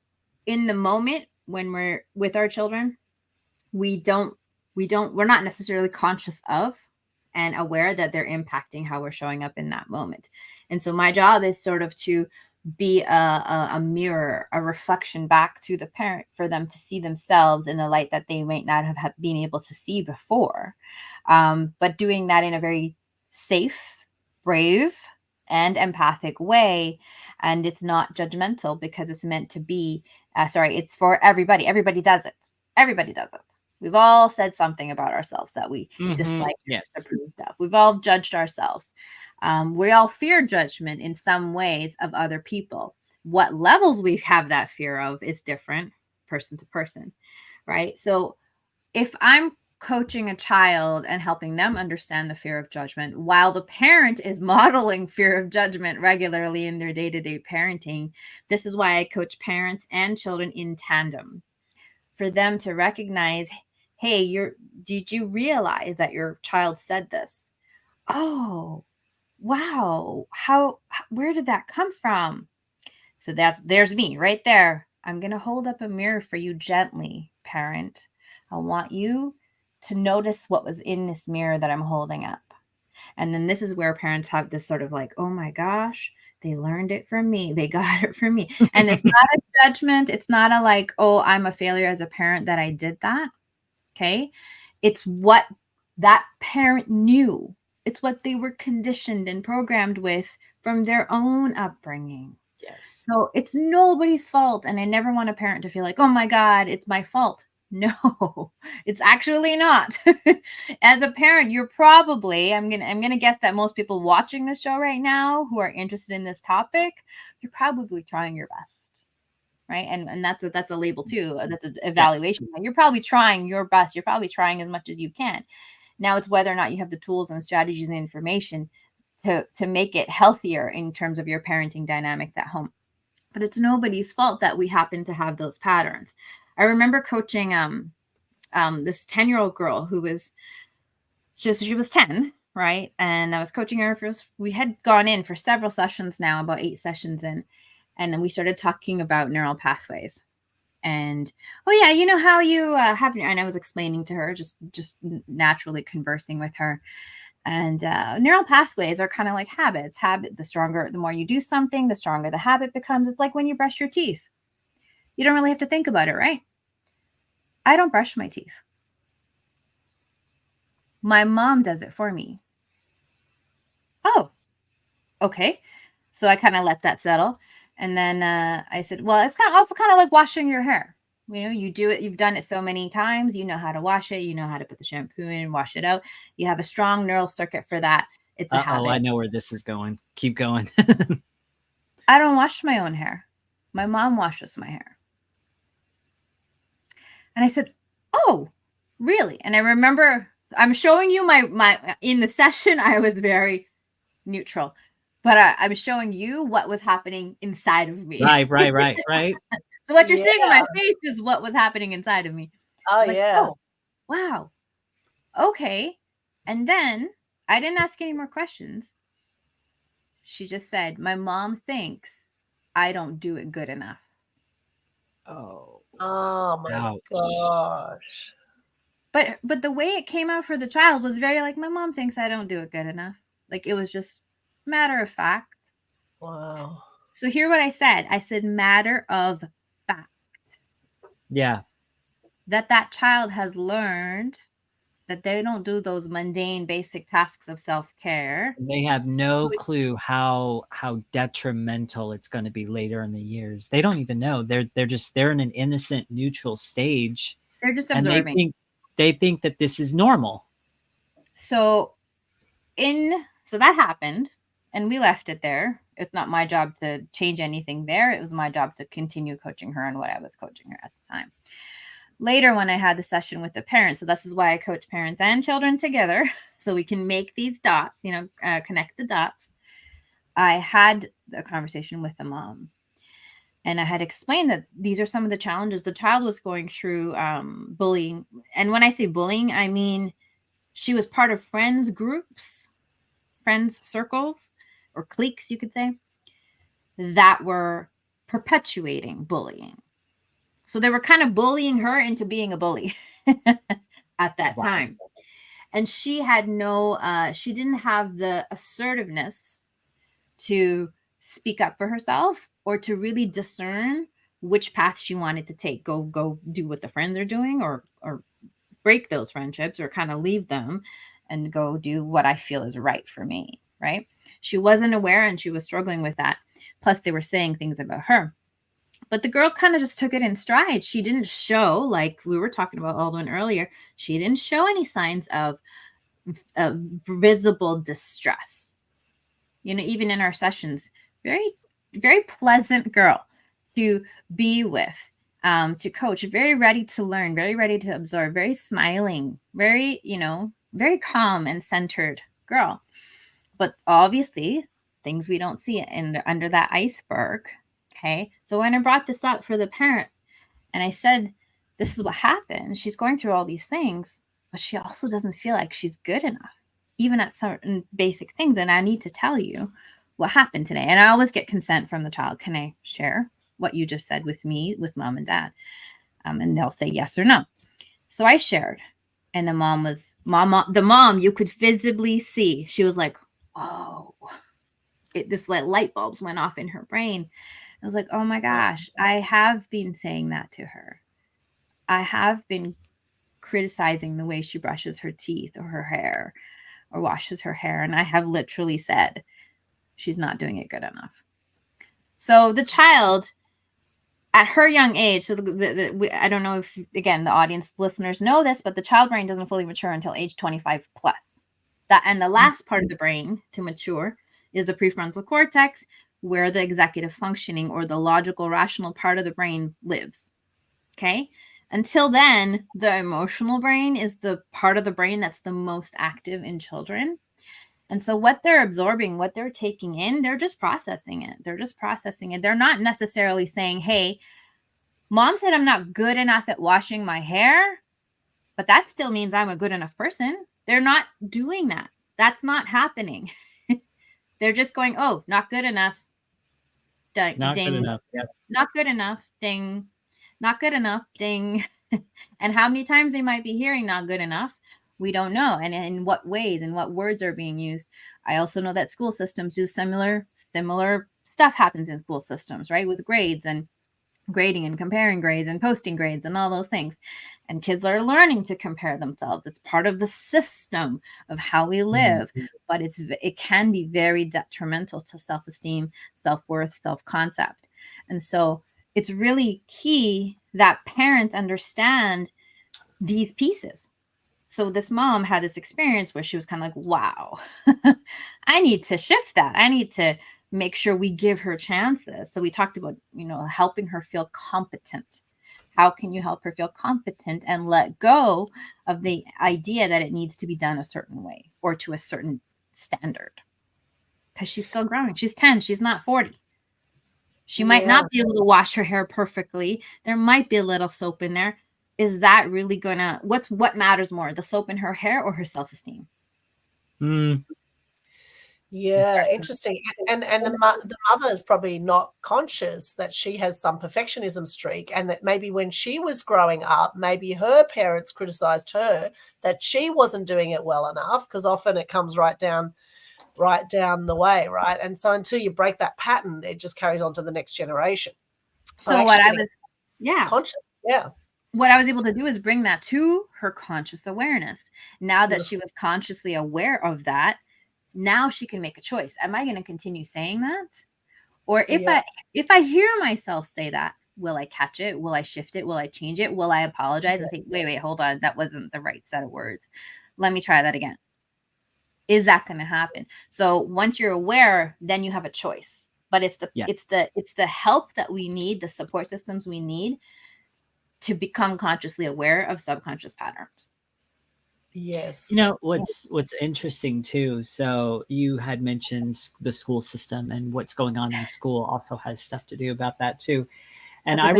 in the moment when we're with our children, we're not necessarily conscious of and aware that they're impacting how we're showing up in that moment. And so my job is sort of to be a mirror, a reflection back to the parent for them to see themselves in a light that they might not have been able to see before. But doing that in a very safe, brave, and empathic way. And it's not judgmental because it's meant to be, it's for everybody. Everybody does it. Everybody does it. We've all said something about ourselves that we dislike, disapproved of. We've all judged ourselves. We all fear judgment in some ways of other people. What levels we have that fear of is different person to person, right? So if I'm coaching a child and helping them understand the fear of judgment while the parent is modeling fear of judgment regularly in their day-to-day parenting, this is why I coach parents and children in tandem, for them to recognize, hey, did you realize that your child said this? Oh, wow. Where did that come from? So there's me right there. I'm going to hold up a mirror for you gently, parent. I want you to notice what was in this mirror that I'm holding up. And then this is where parents have this sort of like, oh my gosh, they learned it from me. They got it from me. And it's not a judgment. It's not a like, oh, I'm a failure as a parent that I did that. Okay. It's what that parent knew. It's what they were conditioned and programmed with from their own upbringing. Yes. So it's nobody's fault. And I never want a parent to feel like, oh my God, it's my fault. No, it's actually not. As a parent, you're probably, I'm gonna guess that most people watching this show right now who are interested in this topic, you're probably trying your best. Right. And that's a label too. That's an evaluation. Yes. You're probably trying your best. You're probably trying as much as you can. Now it's whether or not you have the tools and strategies and information to make it healthier in terms of your parenting dynamics at home. But it's nobody's fault that we happen to have those patterns. I remember coaching this 10-year-old girl who was she was 10, right? And I was coaching her we had gone in for several sessions now, about 8 sessions in. And then we started talking about neural pathways. And, oh yeah, you know how you have, and I was explaining to her, just naturally conversing with her. And neural pathways are kind of like habits. The more you do something, the stronger the habit becomes. It's like when you brush your teeth. You don't really have to think about it, right? I don't brush my teeth. My mom does it for me. Oh, okay. So I kind of let that settle. And then I said, well, it's also kind of like washing your hair. You know, you do it. You've done it so many times. You know how to wash it. You know how to put the shampoo in and wash it out. You have a strong neural circuit for that. It's a habit. Oh, I know where this is going. Keep going. I don't wash my own hair. My mom washes my hair. And I said, oh, really? And I remember I'm showing you my in the session, I was very neutral. But I'm showing you what was happening inside of me. Right. So what you're seeing on my face is what was happening inside of me. Oh, yeah. Oh, wow. Okay. And then I didn't ask any more questions. She just said, my mom thinks I don't do it good enough. Oh my gosh. But the way it came out for the child was very like, my mom thinks I don't do it good enough. Like it was just matter of fact. Wow. So hear what I said. I said matter of fact. Yeah. That child has learned that they don't do those mundane basic tasks of self-care. They have no clue how detrimental it's going to be later in the years. They don't even know. They're in an innocent, neutral stage. They're just absorbing. And they think that this is normal. So that happened. And we left it there. It's not my job to change anything there. It was my job to continue coaching her on what I was coaching her at the time. Later, when I had the session with the parents, so this is why I coach parents and children together, so we can make these dots, connect the dots. I had a conversation with the mom. And I had explained that these are some of the challenges the child was going through, bullying. And when I say bullying, I mean she was part of friends circles, or cliques, you could say, that were perpetuating bullying. So they were kind of bullying her into being a bully at that time. And she had she didn't have the assertiveness to speak up for herself or to really discern which path she wanted to take. Go do what the friends are doing, or break those friendships, or kind of leave them and go do what I feel is right for me. Right. She wasn't aware and she was struggling with that. Plus, they were saying things about her. But the girl kind of just took it in stride. She didn't show, like we were talking about Aldwin earlier, she didn't show any signs of visible distress. You know, even in our sessions, very, very pleasant girl to be with, to coach, very ready to learn, very ready to absorb, very smiling, very, you know, very calm and centered girl. But obviously, things we don't see under that iceberg. Okay. So when I brought this up for the parent and I said, this is what happened, she's going through all these things, but she also doesn't feel like she's good enough, even at certain basic things. And I need to tell you what happened today. And I always get consent from the child. Can I share what you just said with me, with mom and dad? And they'll say yes or no. So I shared. And the mom, you could visibly see, she was like, whoa, this light bulbs went off in her brain. I was like, oh my gosh, I have been saying that to her. I have been criticizing the way she brushes her teeth or her hair or washes her hair. And I have literally said, she's not doing it good enough. So the child at her young age, so I don't know if, again, the audience listeners know this, but the child brain doesn't fully mature until age 25 plus. And the last part of the brain to mature is the prefrontal cortex, where the executive functioning or the logical, rational part of the brain lives. Okay. Until then, the emotional brain is the part of the brain that's the most active in children. And so what they're absorbing, what they're taking in, they're just processing it. They're not necessarily saying, hey, mom said I'm not good enough at washing my hair, but that still means I'm a good enough person. They're not doing that. That's not happening. They're just going, oh, not good enough. Ding. Not good enough. Yep. Not good enough. Ding. Not good enough. Ding. And how many times they might be hearing not good enough, we don't know. And in what ways and what words are being used. I also know that school systems do similar stuff happens in school systems, right? With grades and grading and comparing grades and posting grades and all those things. And kids are learning to compare themselves. It's part of the system of how we live, but it can be very detrimental to self-esteem, self-worth, self-concept. And so it's really key that parents understand these pieces. So this mom had this experience where she was kind of like, wow, I need to shift that. I need to make sure we give her chances. So we talked about, helping her feel competent. How can you help her feel competent and let go of the idea that it needs to be done a certain way or to a certain standard? Because she's still growing. She's 10. She's not 40. She might not be able to wash her hair perfectly. There might be a little soap in there. Is that really what matters more, the soap in her hair or her self-esteem? Yeah, interesting. And the mother is probably not conscious that she has some perfectionism streak, and that maybe when she was growing up, maybe her parents criticized her that she wasn't doing it well enough, because often it comes right down the way, right? And so until you break that pattern, it just carries on to the next generation. So what I was conscious, what I was able to do is bring that to her conscious awareness. Now that she was consciously aware of that, now she can make a choice. Am I going to continue saying that? Or if I hear myself say that, will I catch it? Will I shift it? Will I change it? Will I apologize and say, wait, hold on, that wasn't the right set of words. Let me try that again. Is that going to happen? So once you're aware, then you have a choice. But it's the help that we need, the support systems we need to become consciously aware of subconscious patterns. Yes. What's interesting too. So you had mentioned the school system, and what's going on in school also has stuff to do about that too. And I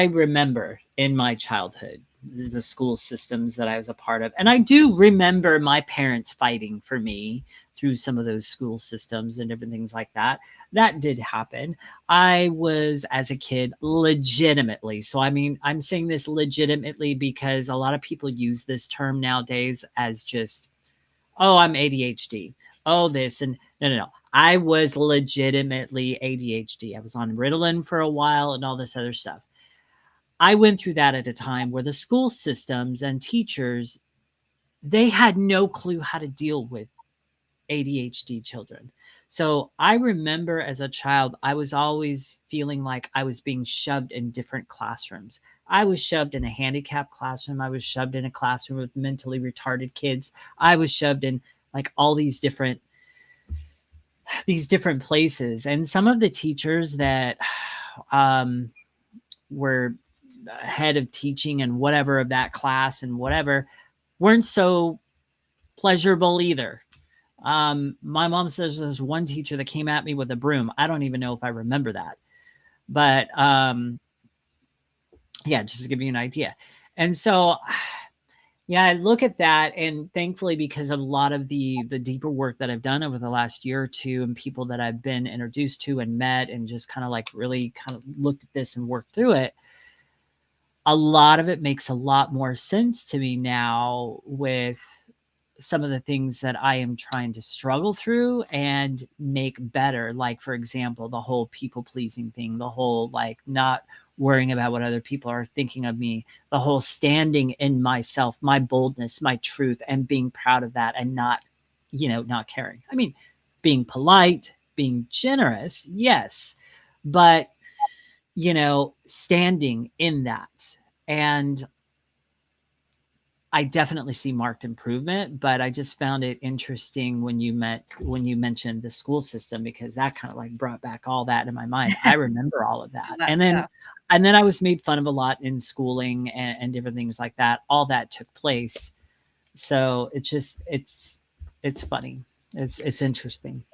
remember in my childhood, the school systems that I was a part of. And I do remember my parents fighting for me through some of those school systems and different things like that. That did happen. I was, as a kid, legitimately. So, I'm saying this legitimately because a lot of people use this term nowadays as just, oh, I'm ADHD. Oh, this. And no. I was legitimately ADHD. I was on Ritalin for a while and all this other stuff. I went through that at a time where the school systems and teachers, they had no clue how to deal with ADHD children. So I remember as a child, I was always feeling like I was being shoved in different classrooms. I was shoved in a handicapped classroom. I was shoved in a classroom with mentally retarded kids. I was shoved in like all these different places. And some of the teachers that were head of teaching and whatever of that class and whatever weren't so pleasurable either. My mom says there's one teacher that came at me with a broom. I don't even know if I remember that, but yeah, just to give you an idea. And so, yeah, I look at that, and thankfully, because of a lot of the deeper work that I've done over the last year or two, and people that I've been introduced to and met, and just kind of like really kind of looked at this and worked through it, a lot of it makes a lot more sense to me now with some of the things that I am trying to struggle through and make better. Like, for example, the whole people pleasing thing, the whole like not worrying about what other people are thinking of me, the whole standing in myself, my boldness, my truth, and being proud of that and not, not caring. I mean, being polite, being generous, yes, but, standing in that. And I definitely see marked improvement, but I just found it interesting when you mentioned the school system, because that kind of like brought back all that in my mind. I remember all of that. And then I was made fun of a lot in schooling and different things like that. All that took place. So it's funny. It's interesting.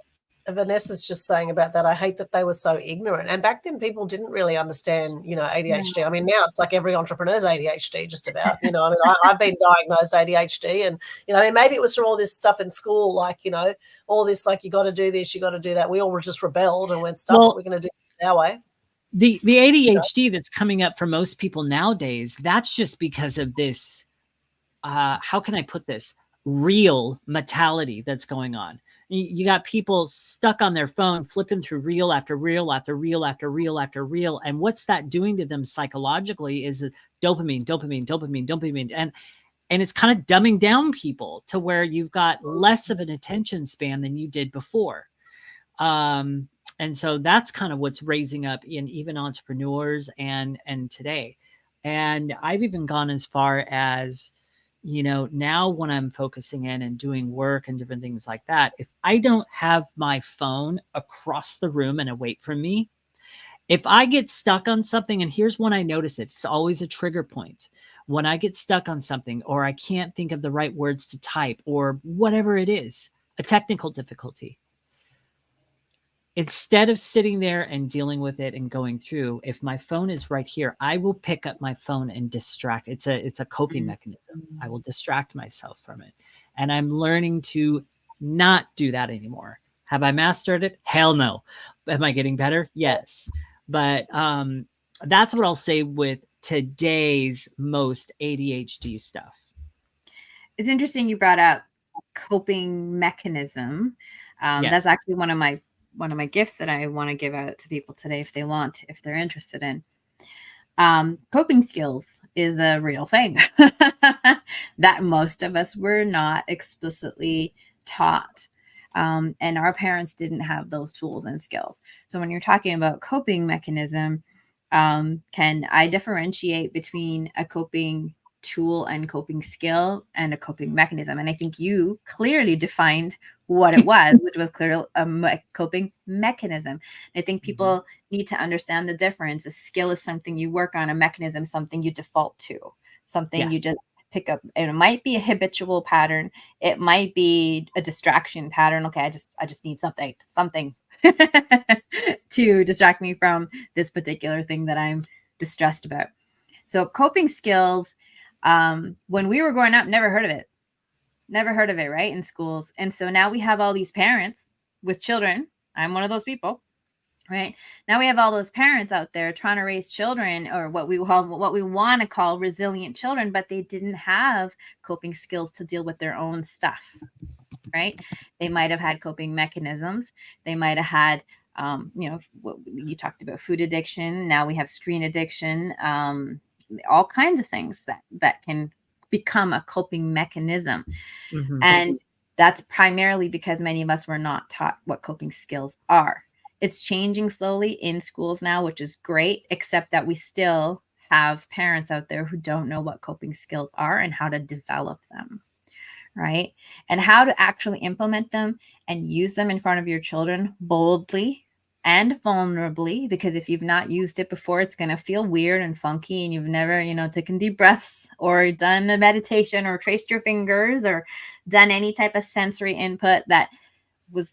Vanessa's just saying about that. I hate that they were so ignorant. And back then, people didn't really understand, ADHD. I mean, now it's like every entrepreneur's ADHD, just about. I mean, I've been diagnosed ADHD, and maybe it was from all this stuff in school, like all this, like you got to do this, you got to do that. We all just rebelled and went, "Stuff, what we're going to do our way." The ADHD that's coming up for most people nowadays, that's just because of this. How can I put this? Real mentality that's going on. You got people stuck on their phone, flipping through reel after reel after reel after reel after reel. And what's that doing to them psychologically is dopamine. And it's kind of dumbing down people to where you've got less of an attention span than you did before. And so that's kind of what's raising up in even entrepreneurs and today. And I've even gone as far as, now when I'm focusing in and doing work and different things like that, if I don't have my phone across the room and away from me, if I get stuck on something, and here's when I notice it's always a trigger point. When I get stuck on something, or I can't think of the right words to type, or whatever it is, a technical difficulty, instead of sitting there and dealing with it and going through, if my phone is right here, I will pick up my phone and distract. It's a coping mechanism. I will distract myself from it. And I'm learning to not do that anymore. Have I mastered it? Hell no. Am I getting better? Yes. But that's what I'll say with today's most ADHD stuff. It's interesting you brought up coping mechanism. Yes. That's actually one of my gifts that I want to give out to people today if they're interested in. Coping skills is a real thing that most of us were not explicitly taught. And our parents didn't have those tools and skills. So when you're talking about coping mechanism, can I differentiate between a coping tool and coping skill and a coping mechanism? And I think you clearly defined what it was, which was clearly a coping mechanism. And I think people need to understand the difference. A skill is something you work on, a mechanism is something you default to, something you just pick up. And it might be a habitual pattern. It might be a distraction pattern. Okay, I just need something to distract me from this particular thing that I'm distressed about. So coping skills, when we were growing up, never heard of it, right, in schools. And so now we have all these parents with children. I'm one of those people, right? Now we have all those parents out there trying to raise children, or what we want to call resilient children, but they didn't have coping skills to deal with their own stuff, right? They might have had coping mechanisms. They might have had, what you talked about, food addiction. Now we have screen addiction, all kinds of things that can become a coping mechanism. And That's primarily because many of us were not taught what coping skills are. It's changing slowly in schools now, which is great, except that we still have parents out there who don't know what coping skills are and how to develop them, right? And how to actually implement them and use them in front of your children boldly and vulnerably, because if you've not used it before, it's going to feel weird and funky, and you've never, taken deep breaths or done a meditation or traced your fingers or done any type of sensory input that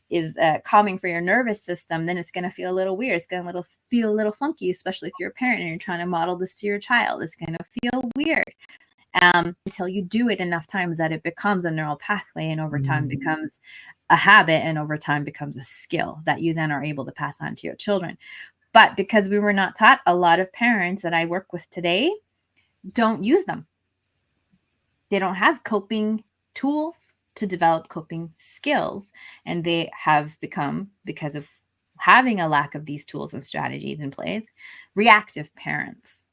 is calming for your nervous system, then it's going to feel a little weird. It's going to feel a little funky, especially if you're a parent and you're trying to model this to your child. It's going to feel weird until you do it enough times that it becomes a neural pathway, and over time becomes a habit, and over time becomes a skill that you then are able to pass on to your children. But because we were not taught, a lot of parents that I work with today don't use them. They don't have coping tools to develop coping skills, and they have become, because of having a lack of these tools and strategies in place, reactive parents.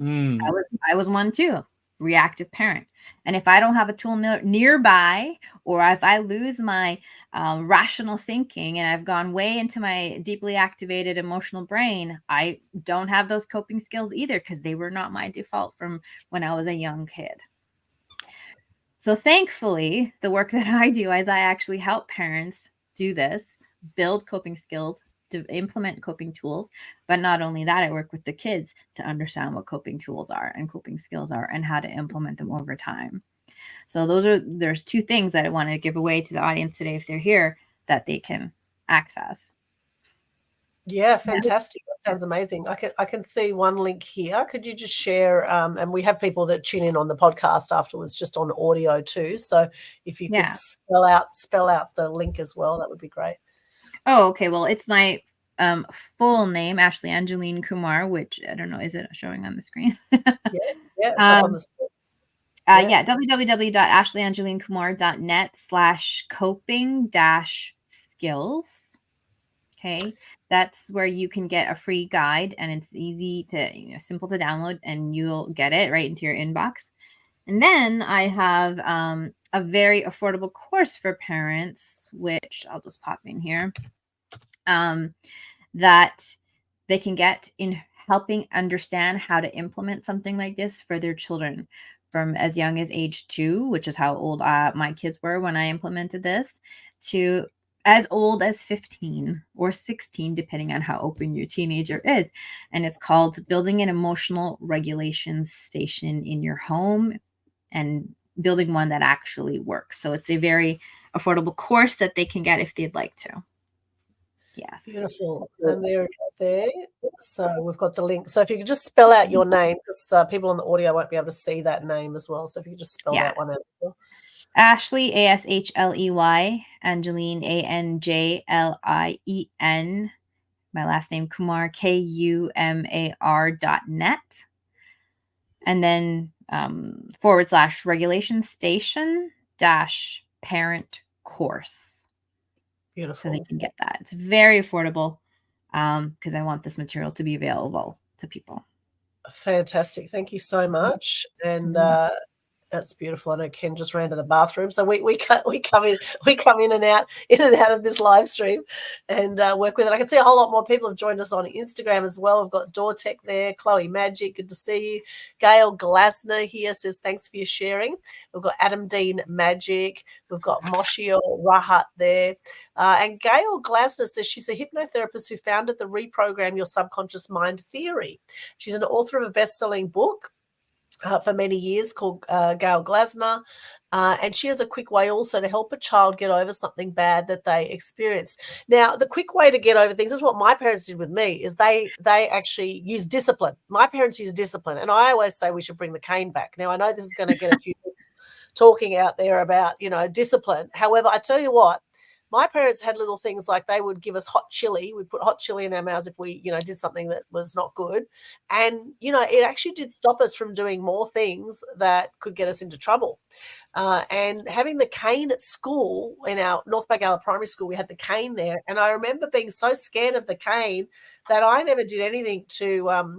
I was one too, reactive parent. And if I don't have a tool nearby, or if I lose my rational thinking and I've gone way into my deeply activated emotional brain, I don't have those coping skills either, because they were not my default from when I was a young kid. So thankfully, the work that I do is I actually help parents do this, build coping skills, to implement coping tools. But not only that, I work with the kids to understand what coping tools are and coping skills are and how to implement them over time. So there's two things that I want to give away to the audience today, if they're here, that they can access. Yeah, fantastic. That sounds amazing. I can see one link here. Could you just share? And we have people that tune in on the podcast afterwards, just on audio too. So if you could spell out the link as well, that would be great. Oh, okay. Well, it's my full name, Ashley Angeline Kumar, which I don't know, is it showing on the screen? It's on the screen. www.ashleyangelinekumar.net/coping-skills. Okay, that's where you can get a free guide, and it's easy to, simple to download, and you'll get it right into your inbox. And then I have a very affordable course for parents, which I'll just pop in here, that they can get in helping understand how to implement something like this for their children from as young as age 2, which is how old my kids were when I implemented this, to as old as 15 or 16, depending on how open your teenager is. And it's called Building an Emotional Regulation Station in Your Home, and building one that actually works. So it's a very affordable course that they can get if they'd like to. Yes. Beautiful. And there it is there. So we've got the link. So if you could just spell out your name, because people on the audio won't be able to see that name as well. So if you could just spell that one out as well. Ashley, Ashley, Angeline, Anjlien, my last name Kumar, KUMAR.net, and then /regulation station -parent course. Beautiful. So they can get that. It's very affordable, because I want this material to be available to people. Fantastic. Thank you so much. And that's beautiful. I know Ken just ran to the bathroom, so we come in and out of this live stream and work with it. I can see a whole lot more people have joined us on Instagram as well. We've got Dortech there, Chloe Magic, good to see you. Gail Glasner here says thanks for your sharing. We've got Adam Dean Magic. We've got Moshio Rahat there, and Gail Glasner says she's a hypnotherapist who founded the Reprogram Your Subconscious Mind theory. She's an author of a best-selling book for many years called Gail Glasner. And she has a quick way also to help a child get over something bad that they experienced. Now, the quick way to get over things is what my parents did with me, is they actually use discipline. My parents use discipline. And I always say we should bring the cane back. Now, I know this is going to get a few people talking out there about, discipline. However, I tell you what, my parents had little things like they would give us hot chili. We'd put hot chili in our mouths if we, did something that was not good. And, it actually did stop us from doing more things that could get us into trouble. And having the cane at school, in our North Bagala Primary School, we had the cane there. And I remember being so scared of the cane that I never did anything to,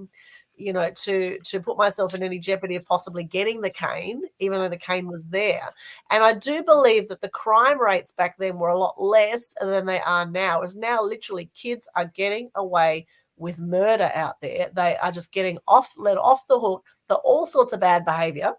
to put myself in any jeopardy of possibly getting the cane, even though the cane was there. And I do believe that the crime rates back then were a lot less than they are now. As now literally kids are getting away with murder out there. They are just getting let off the hook for all sorts of bad behavior.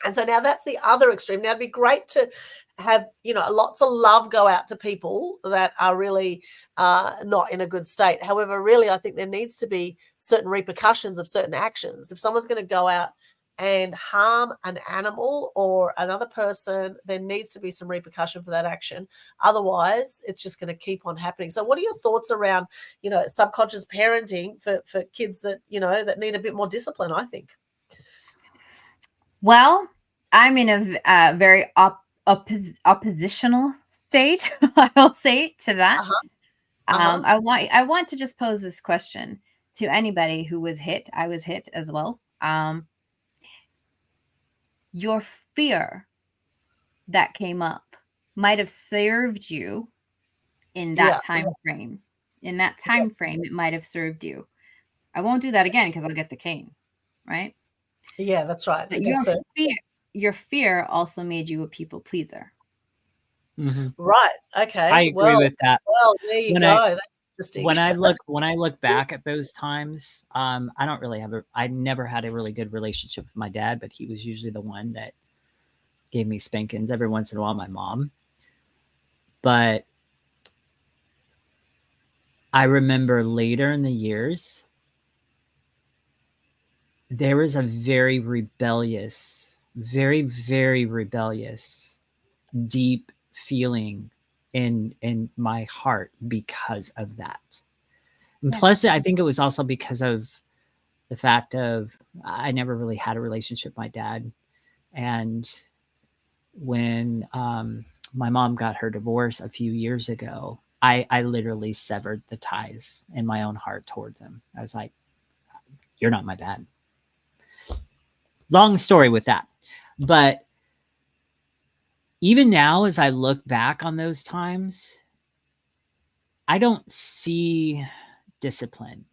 And so now that's the other extreme. Now it'd be great to have, lots of love go out to people that are really not in a good state. However, really, I think there needs to be certain repercussions of certain actions. If someone's going to go out and harm an animal or another person, there needs to be some repercussion for that action. Otherwise, it's just going to keep on happening. So what are your thoughts around, subconscious parenting for kids that, that need a bit more discipline, I think? Well, I'm in a very oppositional state, I'll say, to that. I want to just pose this question to anybody who was hit. I was hit as well. Your fear that came up might have served you in that time frame. In that time frame, it might have served you. I won't do that again because I'll get the cane, right? Yeah, that's right. But your fear also made you a people pleaser. Mm-hmm. Right. Okay. I agree with that. Well, there you go. That's interesting. When I look back at those times, I never had a really good relationship with my dad, but he was usually the one that gave me spankings. Every once in a while, my mom. But I remember later in the years, there was a very rebellious, very, very rebellious, deep feeling in my heart because of that. And plus, I think it was also because of the fact of I never really had a relationship with my dad. And when my mom got her divorce a few years ago, I literally severed the ties in my own heart towards him. I was like, you're not my dad. Long story with that. But even now, as I look back on those times, I don't see discipline.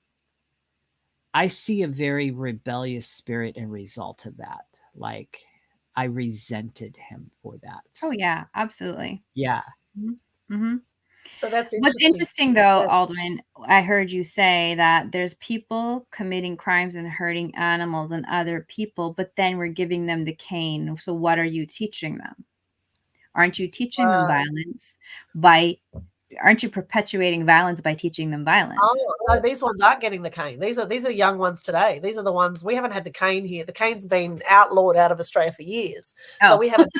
I see a very rebellious spirit and result of that. Like, I resented him for that. Oh, yeah, absolutely. Yeah. Mm-hmm. Mm-hmm. So that's interesting. What's interesting, though, Aldwin, I heard you say that there's people committing crimes and hurting animals and other people, but then we're giving them the cane. So what are you teaching them? Aren't you teaching them violence aren't you perpetuating violence by teaching them violence? Oh, no, these ones aren't getting the cane. These are young ones today. These are the ones we haven't had the cane here. The cane's been outlawed out of Australia for years. So we haven't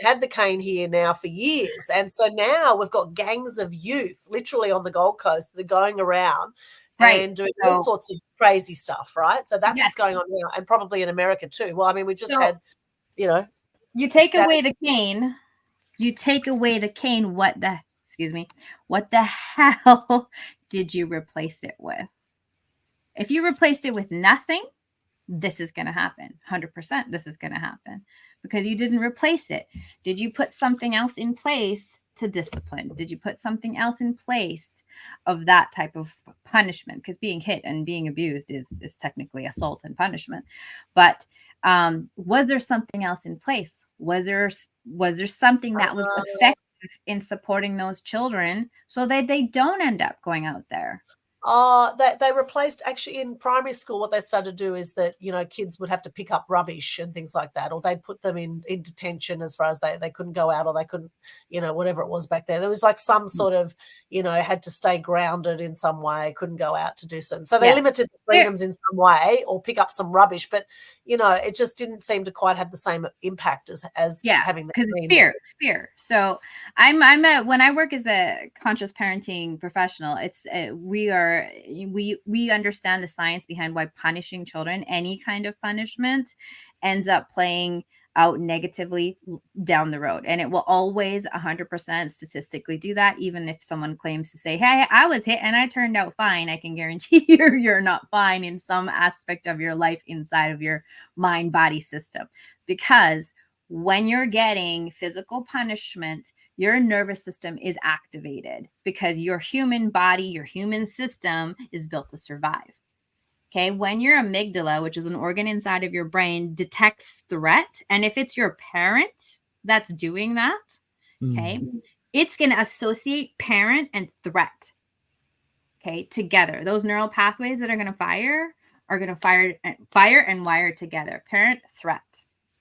had the cane here now for years. And so now we've got gangs of youth literally on the Gold Coast that are going around and doing all sorts of crazy stuff, right? So that's what's going on now, and probably in America too. Well, I mean, we just had, you take away the cane. You take away the cane. What the hell did you replace it with? If you replaced it with nothing, this is going to happen. 100% this is going to happen because you didn't replace it. Did you put something else in place to discipline? Did you put something else in place of that type of punishment? Because being hit and being abused is technically assault and punishment. But was there something else in place? Was there something that was effective in supporting those children so that they don't end up going out there? They replaced, actually in primary school, what they started to do is that, kids would have to pick up rubbish and things like that, or they'd put them in detention as far as they couldn't go out, or they couldn't, whatever it was back there. There was like some sort of, had to stay grounded in some way, couldn't go out to do something. So they limited the freedoms in some way, or pick up some rubbish, but, it just didn't seem to quite have the same impact as having the fear. So when I work as a conscious parenting professional, it's we understand the science behind why punishing children, any kind of punishment, ends up playing out negatively down the road. And it will always 100% statistically do that. Even if someone claims to say, hey, I was hit and I turned out fine, I can guarantee you're not fine in some aspect of your life inside of your mind body system. Because when you're getting physical punishment, your nervous system is activated because your human body, your human system is built to survive. Okay, when your amygdala, which is an organ inside of your brain, detects threat, and if it's your parent that's doing that, okay, it's going to associate parent and threat, okay, together. Those neural pathways that are going to fire are going to fire and wire together. Parent, threat.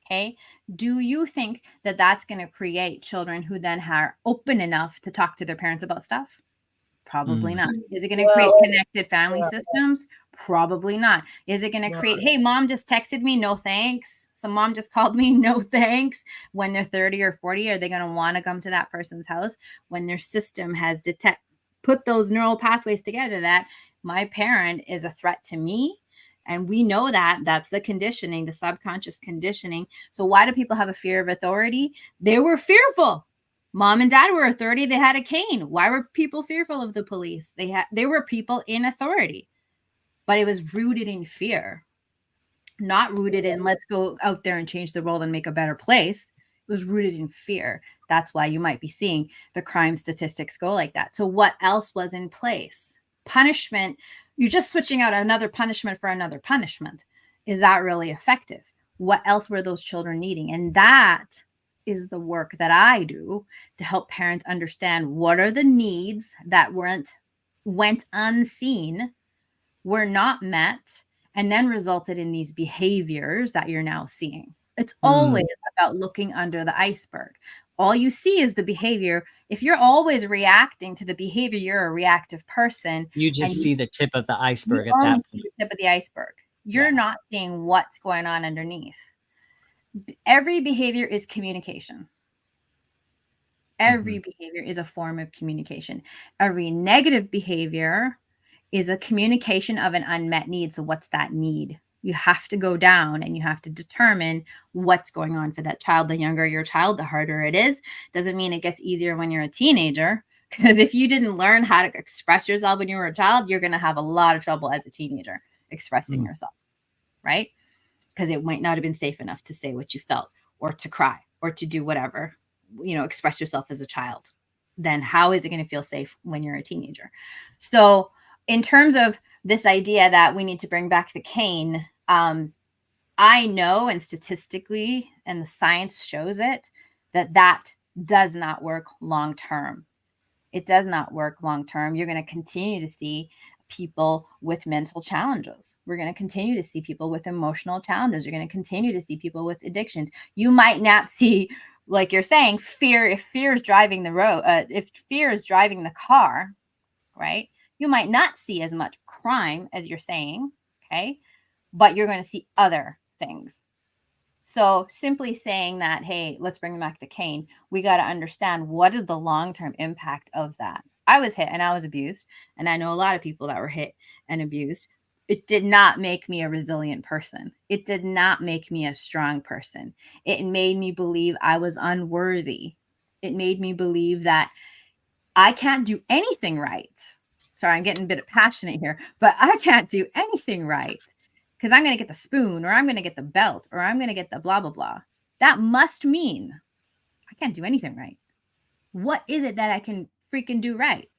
Okay. Do you think that that's going to create children who then are open enough to talk to their parents about stuff? Probably not. Is it going to create connected family systems? Probably not. Is it going to create, hey, mom just texted me, no thanks. So mom just called me, no thanks. When they're 30 or 40, are they going to want to come to that person's house when their system has put those neural pathways together that my parent is a threat to me? And we know that that's the conditioning, the subconscious conditioning. So why do people have a fear of authority? They were fearful. Mom and dad were authority. They had a cane. Why were people fearful of the police? They were people in authority, but it was rooted in fear, not rooted in let's go out there and change the world and make a better place. It was rooted in fear. That's why you might be seeing the crime statistics go like that. So what else was in place? Punishment. You're just switching out another punishment for another punishment. Is that really effective? What else were those children needing? And that is the work that I do to help parents understand what are the needs that went unseen, were not met, and then resulted in these behaviors that you're now seeing. It's always about looking under the iceberg. All you see is the behavior. If you're always reacting to the behavior, you're a reactive person. You just see the tip of the iceberg you at that only point. see the tip of the iceberg. You're not seeing what's going on underneath. Every behavior is communication. Every behavior is a form of communication. Every negative behavior is a communication of an unmet need. So what's that need? You have to go down and you have to determine what's going on for that child. The younger your child, the harder it is. Doesn't mean it gets easier when you're a teenager. Because if you didn't learn how to express yourself when you were a child, you're going to have a lot of trouble as a teenager expressing yourself, right? Because it might not have been safe enough to say what you felt or to cry or to do whatever, express yourself as a child. Then how is it going to feel safe when you're a teenager? So in terms of this idea that we need to bring back the cane, I know, and statistically, and the science shows it, that does not work long term. It does not work long term. You're going to continue to see people with mental challenges. We're going to continue to see people with emotional challenges. You're going to continue to see people with addictions. You might not see, like you're saying, fear. If fear is driving the road, if fear is driving the car, right? You might not see as much crime as you're saying, okay? But you're going to see other things. So simply saying that, hey, let's bring back the cane, we got to understand what is the long-term impact of that. I was hit and I was abused, and I know a lot of people that were hit and abused. It did not make me a resilient person. It did not make me a strong person. It made me believe I was unworthy. It made me believe that I can't do anything right. Sorry, I'm getting a bit passionate here, but I can't do anything right because I'm going to get the spoon, or I'm going to get the belt, or I'm going to get the blah, blah, blah. That must mean I can't do anything right. What is it that I can freaking do right?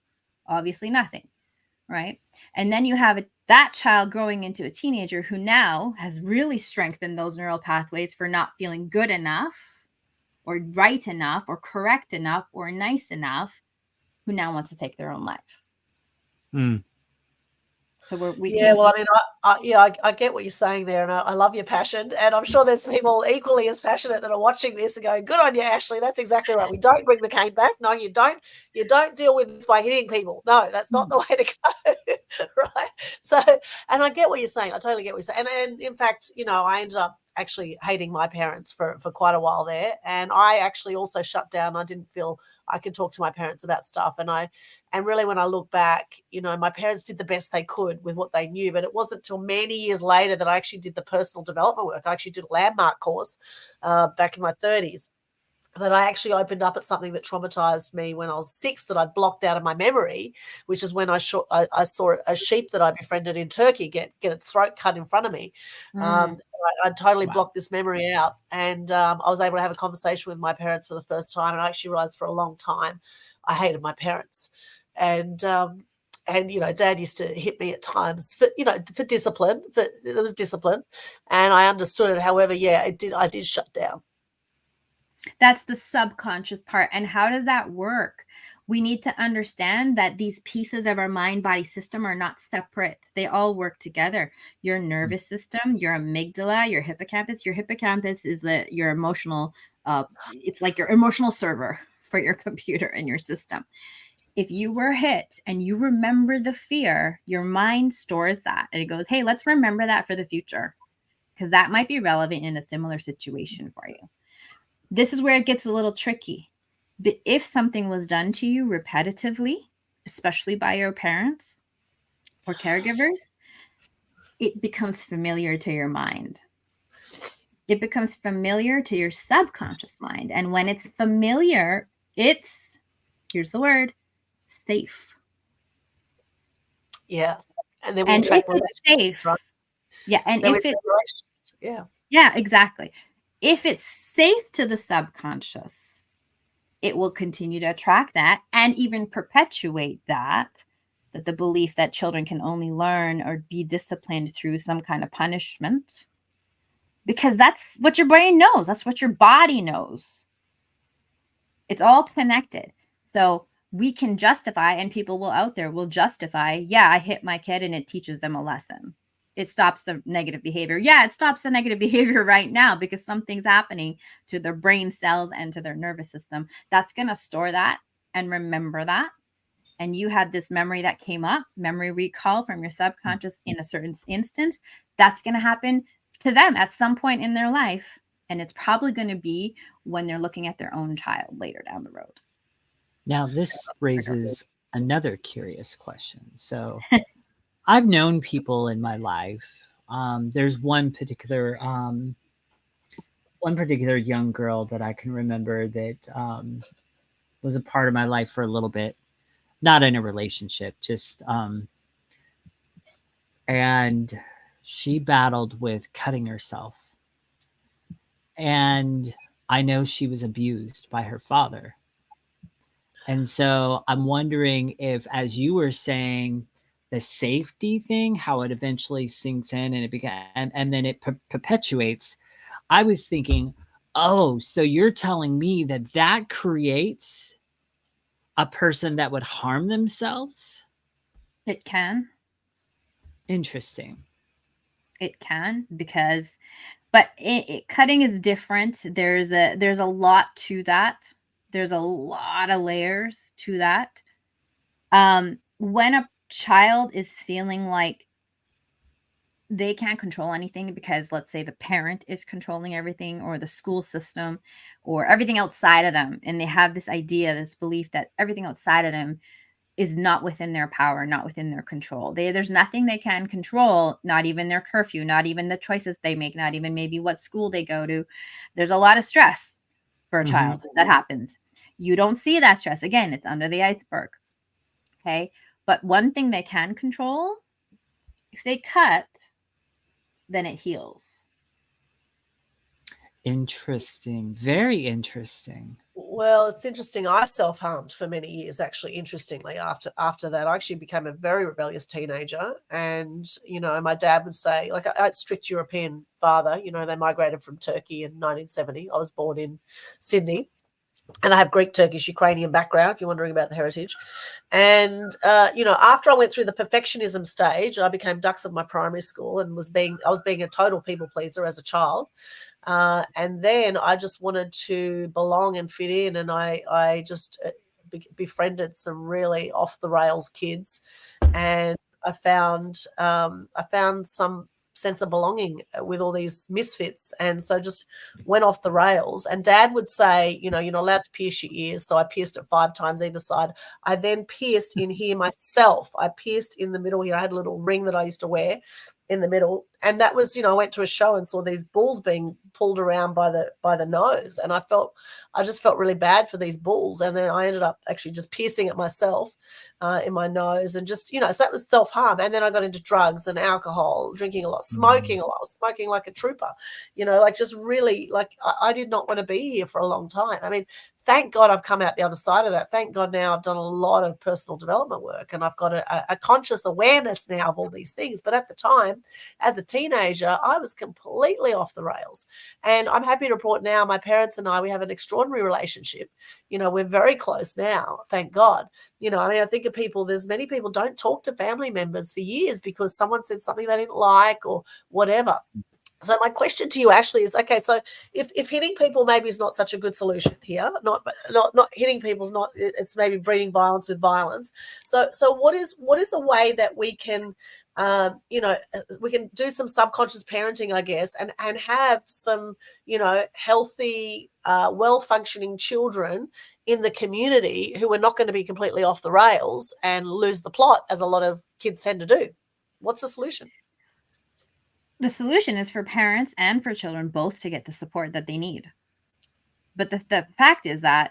Obviously nothing, right? And then you have that child growing into a teenager who now has really strengthened those neural pathways for not feeling good enough or right enough or correct enough or nice enough, who now wants to take their own life. So I get what you're saying there, and I love your passion, and I'm sure there's people equally as passionate that are watching this and going, "Good on you, Ashley. That's exactly right. We don't bring the cane back. No, you don't. You don't deal with this by hitting people. No, that's not the way to go." Right? So, and I get what you're saying. I totally get what you're saying. And in fact, I ended up actually hating my parents for quite a while there, and I actually also shut down. I didn't feel I could talk to my parents about stuff, and really when I look back, my parents did the best they could with what they knew, but it wasn't until many years later that I actually did the personal development work. I actually did a landmark course back in my 30s. That I actually opened up at something that traumatized me when I was 6 that I'd blocked out of my memory, which is when I saw a sheep that I befriended in Turkey get its throat cut in front of me. I totally blocked this memory out, and I was able to have a conversation with my parents for the first time, and I actually realized for a long time I hated my parents. And And, Dad used to hit me at times for discipline, there was discipline, and I understood it. However, I did shut down. That's the subconscious part. And how does that work? We need to understand that these pieces of our mind body system are not separate. They all work together. Your nervous system, your amygdala, your hippocampus. Your hippocampus is your emotional, it's like your emotional server for your computer and your system. If you were hit and you remember the fear, your mind stores that and it goes, hey, let's remember that for the future, because that might be relevant in a similar situation for you. This is where it gets a little tricky. But if something was done to you repetitively, especially by your parents or caregivers, it becomes familiar to your mind. It becomes familiar to your subconscious mind. And when it's familiar, it's, here's the word, safe. Yeah. And then we'll track safe. Right? Yeah. And if it's, yeah, exactly. If it's safe to the subconscious, it will continue to attract that and even perpetuate that the belief that children can only learn or be disciplined through some kind of punishment, because that's what your brain knows. That's what your body knows. It's all connected. So we can justify, and people will justify, yeah, I hit my kid and it teaches them a lesson. It stops the negative behavior. Yeah, it stops the negative behavior right now because something's happening to their brain cells and to their nervous system. That's going to store that and remember that. And you had this memory that came up, memory recall from your subconscious in a certain instance. That's going to happen to them at some point in their life. And it's probably going to be when they're looking at their own child later down the road. Now, this raises another curious question. So I've known people in my life. There's one particular young girl that I can remember that was a part of my life for a little bit, not in a relationship, just and she battled with cutting herself. And I know she was abused by her father. And so I'm wondering if, as you were saying, the safety thing, how it eventually sinks in and it began, and then it perpetuates. I was thinking, oh, so you're telling me that creates a person that would harm themselves? It can. Interesting. It can, because, but cutting is different. There's a lot to that. There's a lot of layers to that. When a child is feeling like they can't control anything because, let's say, the parent is controlling everything, or the school system, or everything outside of them, and they have this idea, this belief that everything outside of them is not within their power, not within their control. There's nothing they can control, not even their curfew, not even the choices they make, not even maybe what school they go to. There's a lot of stress for a child that happens. You don't see that stress. Again, it's under the iceberg. Okay. But one thing they can control, if they cut, then it heals. Interesting. Very interesting. Well, it's interesting. I self-harmed for many years, actually, interestingly. After that, I actually became a very rebellious teenager. And, my dad would say, like, I had a strict European father. They migrated from Turkey in 1970. I was born in Sydney. And I have Greek, Turkish, Ukrainian background, if you're wondering about the heritage. And, after I went through the perfectionism stage, I became dux of my primary school and I was being a total people pleaser as a child. And then I just wanted to belong and fit in. And I just befriended some really off the rails kids. And I found some sense of belonging with all these misfits, and so just went off the rails. And Dad would say, you're not allowed to pierce your ears, so I pierced it 5 times either side. I then pierced in here myself. I pierced in the middle here. I had a little ring that I used to wear in the middle, and that was, I went to a show and saw these bulls being pulled around by the nose, and I just felt really bad for these bulls. And then I ended up actually just piercing it myself in my nose, and just, so that was self-harm. And then I got into drugs and alcohol, drinking a lot, smoking a lot, smoking like a trooper, like just really, like I did not want to be here for a long time. I mean, thank God I've come out the other side of that. Thank God now I've done a lot of personal development work, and I've got a conscious awareness now of all these things. But at the time, as a teenager, I was completely off the rails. And I'm happy to report now, my parents and I, we have an extraordinary relationship. We're very close now, thank God. I mean, I think of people, there's many people don't talk to family members for years because someone said something they didn't like or whatever. So my question to you, Ashley, is okay. So if hitting people maybe is not such a good solution here, not hitting people's not, it's maybe breeding violence with violence. So what is a way that we can, we can do some subconscious parenting, I guess, and have some, healthy, well-functioning children in the community who are not going to be completely off the rails and lose the plot, as a lot of kids tend to do. What's the solution? The solution is for parents and for children both to get the support that they need. But the fact is that,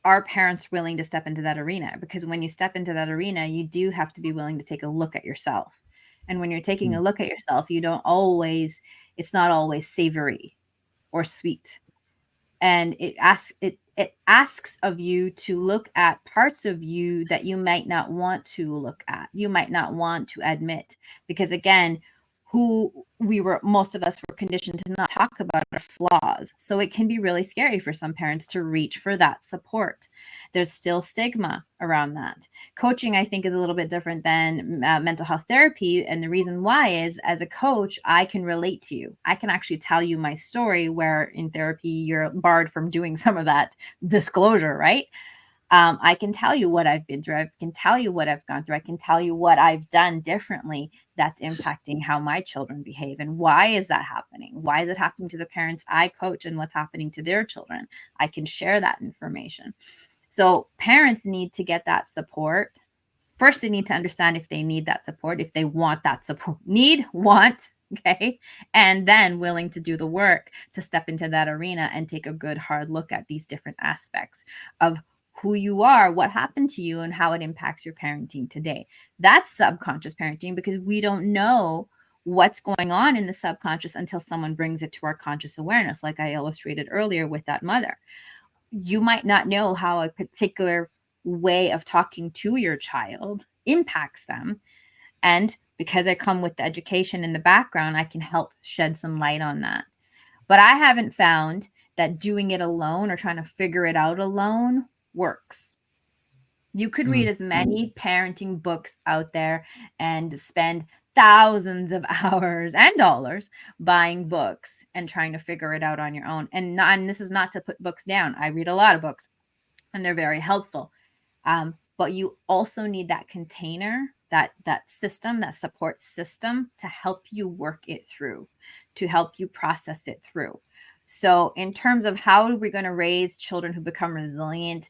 are parents willing to step into that arena? Because when you step into that arena, you do have to be willing to take a look at yourself. And when you're taking a look at yourself, it's not always savory or sweet. And it asks of you to look at parts of you that you might not want to look at, you might not want to admit, because again, most of us were conditioned to not talk about our flaws. So it can be really scary for some parents to reach for that support. There's still stigma around that. Coaching, I think, is a little bit different than mental health therapy. And the reason why is, as a coach, I can relate to you. I can actually tell you my story, where in therapy, you're barred from doing some of that disclosure, right? I can tell you what I've been through. I can tell you what I've gone through. I can tell you what I've done differently that's impacting how my children behave. And why is that happening? Why is it happening to the parents I coach, and what's happening to their children? I can share that information. So parents need to get that support. First, they need to understand if they need that support, if they want that support. Okay. And then willing to do the work to step into that arena and take a good hard look at these different aspects of who you are, what happened to you, and how it impacts your parenting today. That's subconscious parenting, because we don't know what's going on in the subconscious until someone brings it to our conscious awareness, like I illustrated earlier with that mother. You might not know how a particular way of talking to your child impacts them. And because I come with the education in the background, I can help shed some light on that. But I haven't found that doing it alone or trying to figure it out alone works. You could read as many parenting books out there and spend thousands of hours and dollars buying books and trying to figure it out on your own. And this is not to put books down. I read a lot of books and they're very helpful. But you also need that container, that system, that support system to help you work it through, to help you process it through. So in terms of how are we going to raise children who become resilient,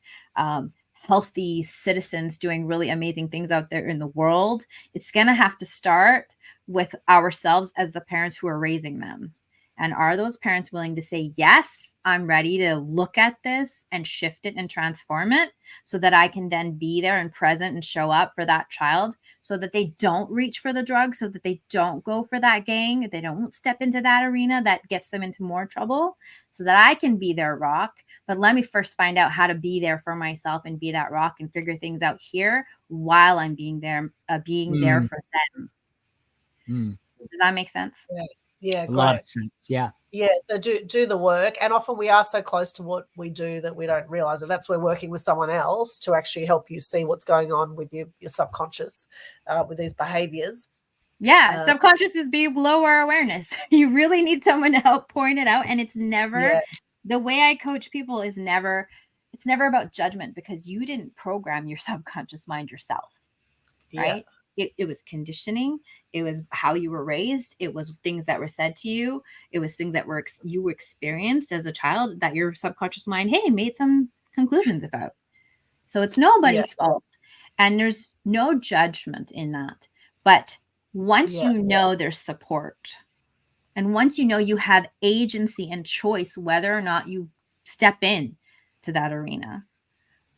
healthy citizens doing really amazing things out there in the world, it's going to have to start with ourselves as the parents who are raising them. And are those parents willing to say, yes, I'm ready to look at this and shift it and transform it so that I can then be there and present and show up for that child so that they don't reach for the drug, so that they don't go for that gang, they don't step into that arena that gets them into more trouble, so that I can be their rock. But let me first find out how to be there for myself and be that rock and figure things out here while I'm being there for them. Does that make sense? Yeah, a lot of sense. Yeah. Yeah, so do the work. And often we are so close to what we do that we don't realize that that's where working with someone else to actually help you see what's going on with your subconscious with these behaviors. Yeah, subconscious is below our awareness. You really need someone to help point it out. And it's never, the way I coach people is never, it's never about judgment, because you didn't program your subconscious mind yourself, right? It was conditioning. It was how you were raised. It was things that were said to you. It was things that you experienced as a child that your subconscious mind, made some conclusions about. So it's nobody's fault. And there's no judgment in that. But once you know there's support, and once you know you have agency and choice whether or not you step in to that arena,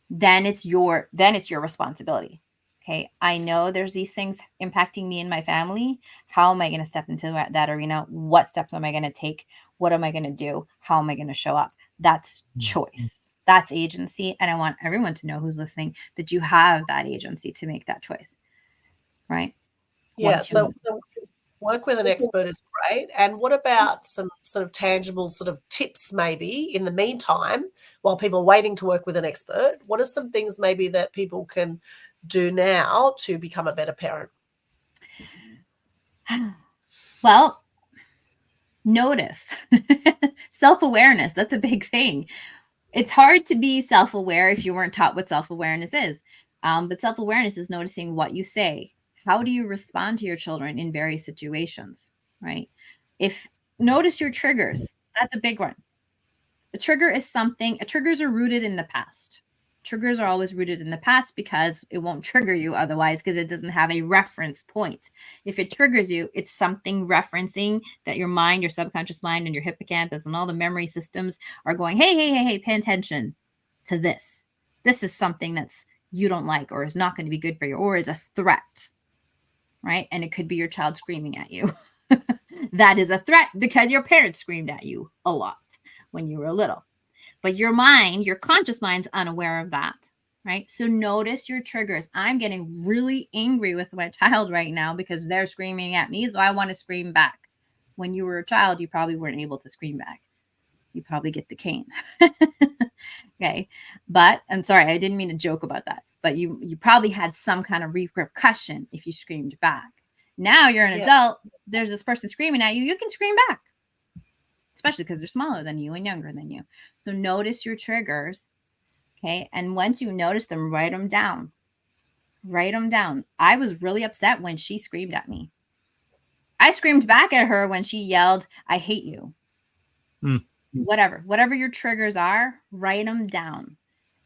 then it's your responsibility. Okay, I know there's these things impacting me and my family. How am I going to step into that arena? What steps am I going to take? What am I going to do? How am I going to show up? That's choice. That's agency. And I want everyone to know who's listening that you have that agency to make that choice, right? Yeah. So work with an expert is great. And what about some sort of tangible sort of tips maybe in the meantime, while people are waiting to work with an expert? What are some things maybe that people can do now to become a better parent? Well, notice. Self-awareness. That's a big thing. It's hard to be self-aware if you weren't taught what self-awareness is. But self-awareness is noticing what you say. How do you respond to your children in various situations, right? Notice your triggers. That's a big one. Triggers are rooted in the past. Triggers are always rooted in the past because it won't trigger you otherwise, because it doesn't have a reference point. If it triggers you, it's something referencing that your mind, your subconscious mind, and your hippocampus and all the memory systems are going, hey, pay attention to this. This is something that's you don't like, or is not going to be good for you, or is a threat, right? And it could be your child screaming at you. That is a threat because your parents screamed at you a lot when you were little. But your mind, your conscious mind's unaware of that, right? So notice your triggers. I'm getting really angry with my child right now because they're screaming at me, so I want to scream back. When you were a child, you probably weren't able to scream back. You probably get the cane. Okay. But I'm sorry, I didn't mean to joke about that. But you probably had some kind of repercussion if you screamed back. Now you're an adult. There's this person screaming at you. You can scream back, especially because they're smaller than you and younger than you. So notice your triggers. Okay. And once you notice them, write them down. Write them down. I was really upset when she screamed at me. I screamed back at her when she yelled, "I hate you." Whatever your triggers are, write them down.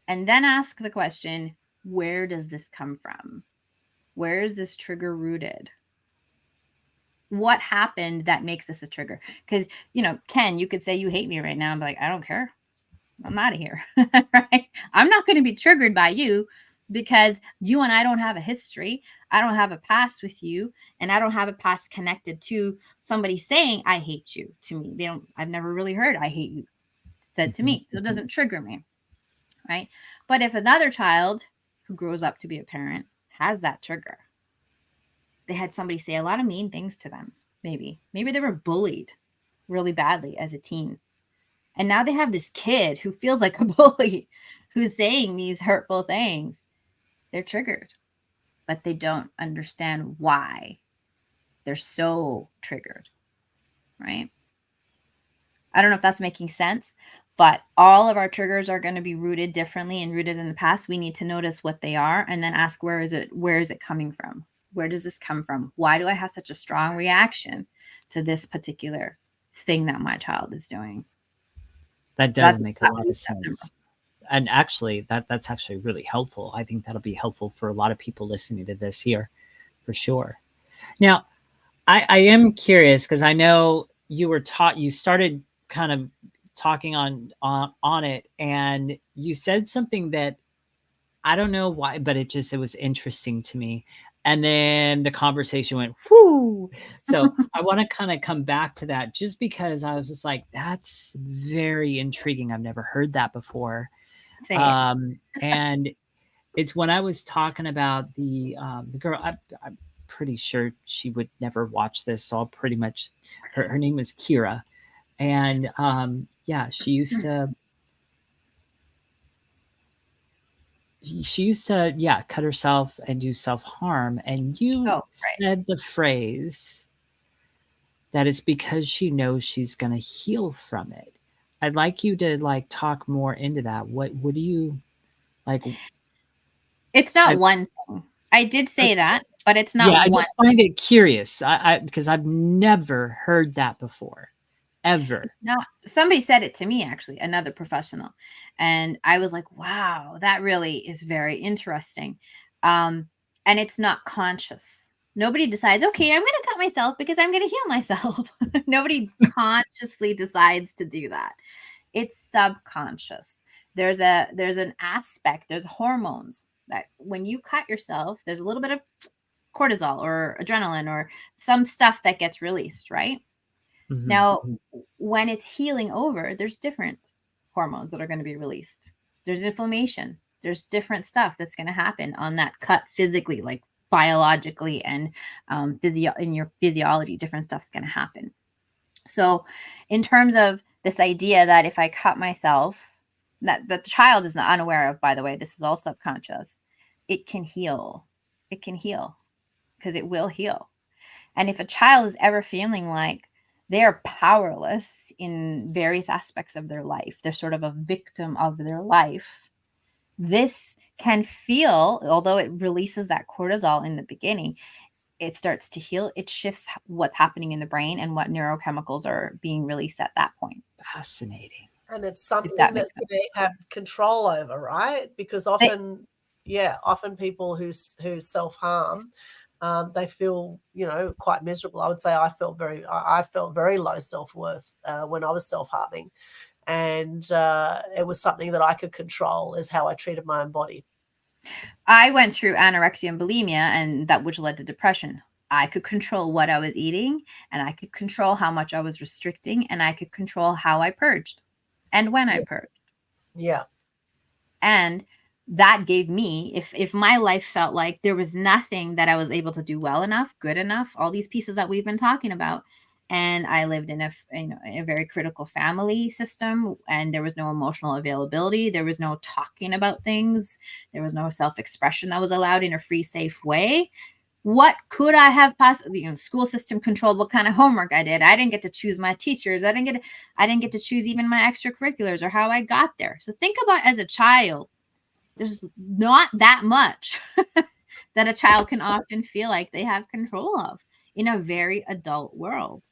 And then ask the question, where does this come from? Where is this trigger rooted? What happened that makes this a trigger? Because, Ken, you could say you hate me right now. I'm like, I don't care. I'm out of here. Right? I'm not going to be triggered by you because you and I don't have a history. I don't have a past with you, and I don't have a past connected to somebody saying I hate you to me. I've never really heard I hate you said to me. So it doesn't trigger me. Right? But if another child who grows up to be a parent has that trigger, they had somebody say a lot of mean things to them. Maybe they were bullied really badly as a teen. And now they have this kid who feels like a bully, who's saying these hurtful things. They're triggered, but they don't understand why they're so triggered, right? I don't know if that's making sense, but all of our triggers are going to be rooted differently and rooted in the past. We need to notice what they are and then ask, where is it coming from? Where does this come from? Why do I have such a strong reaction to this particular thing that my child is doing? That does make a lot of sense. And actually, that's actually really helpful. I think that'll be helpful for a lot of people listening to this here, for sure. Now, I am curious because I know you started kind of talking on it, and you said something that I don't know why, but it was interesting to me. And then the conversation went, whoo. So I want to kind of come back to that just because I was just like, that's very intriguing. I've never heard that before. And it's when I was talking about the girl, I'm pretty sure she would never watch this. So I'll pretty much, her name was Kira. And she used to cut herself and do self-harm. And you said the phrase that it's because she knows she's going to heal from it. I'd like you to talk more into that. What do you like? It's not one thing. I did say that, but it's not one. I just find it curious because I've never heard that before. Ever. No, somebody said it to me, actually, another professional. And I was like, wow, that really is very interesting. And it's not conscious. Nobody decides, okay, I'm going to cut myself because I'm going to heal myself. Nobody consciously decides to do that. It's subconscious. There's an aspect, there's hormones that when you cut yourself, there's a little bit of cortisol or adrenaline or some stuff that gets released, right? Now, when it's healing over, there's different hormones that are going to be released. There's inflammation. There's different stuff that's going to happen on that cut physically, like biologically and in your physiology, different stuff's going to happen. So in terms of this idea that if I cut myself, that the child is not unaware of, by the way, this is all subconscious, it can heal. It can heal because it will heal. And if a child is ever feeling like they're powerless in various aspects of their life, they're sort of a victim of their life, this can feel, although it releases that cortisol in the beginning, it starts to heal. It shifts what's happening in the brain and what neurochemicals are being released at that point. Fascinating. And it's something that they have control over, right? Because often people who self-harm, they feel, quite miserable. I would say I felt very low self-worth when I was self-harming. And it was something that I could control, is how I treated my own body. I went through anorexia and bulimia, and that which led to depression. I could control what I was eating, and I could control how much I was restricting, and I could control how I purged and when I purged. Yeah. And that gave me, if my life felt like there was nothing that I was able to do well enough, good enough, all these pieces that we've been talking about, and I lived in a very critical family system, and there was no emotional availability, there was no talking about things, there was no self-expression that was allowed in a free, safe way. What could I have possibly? School system controlled what kind of homework I did. I didn't get to choose my teachers. I didn't get to choose even my extracurriculars or how I got there. So think about, as a child, there's not that much that a child can often feel like they have control of in a very adult world.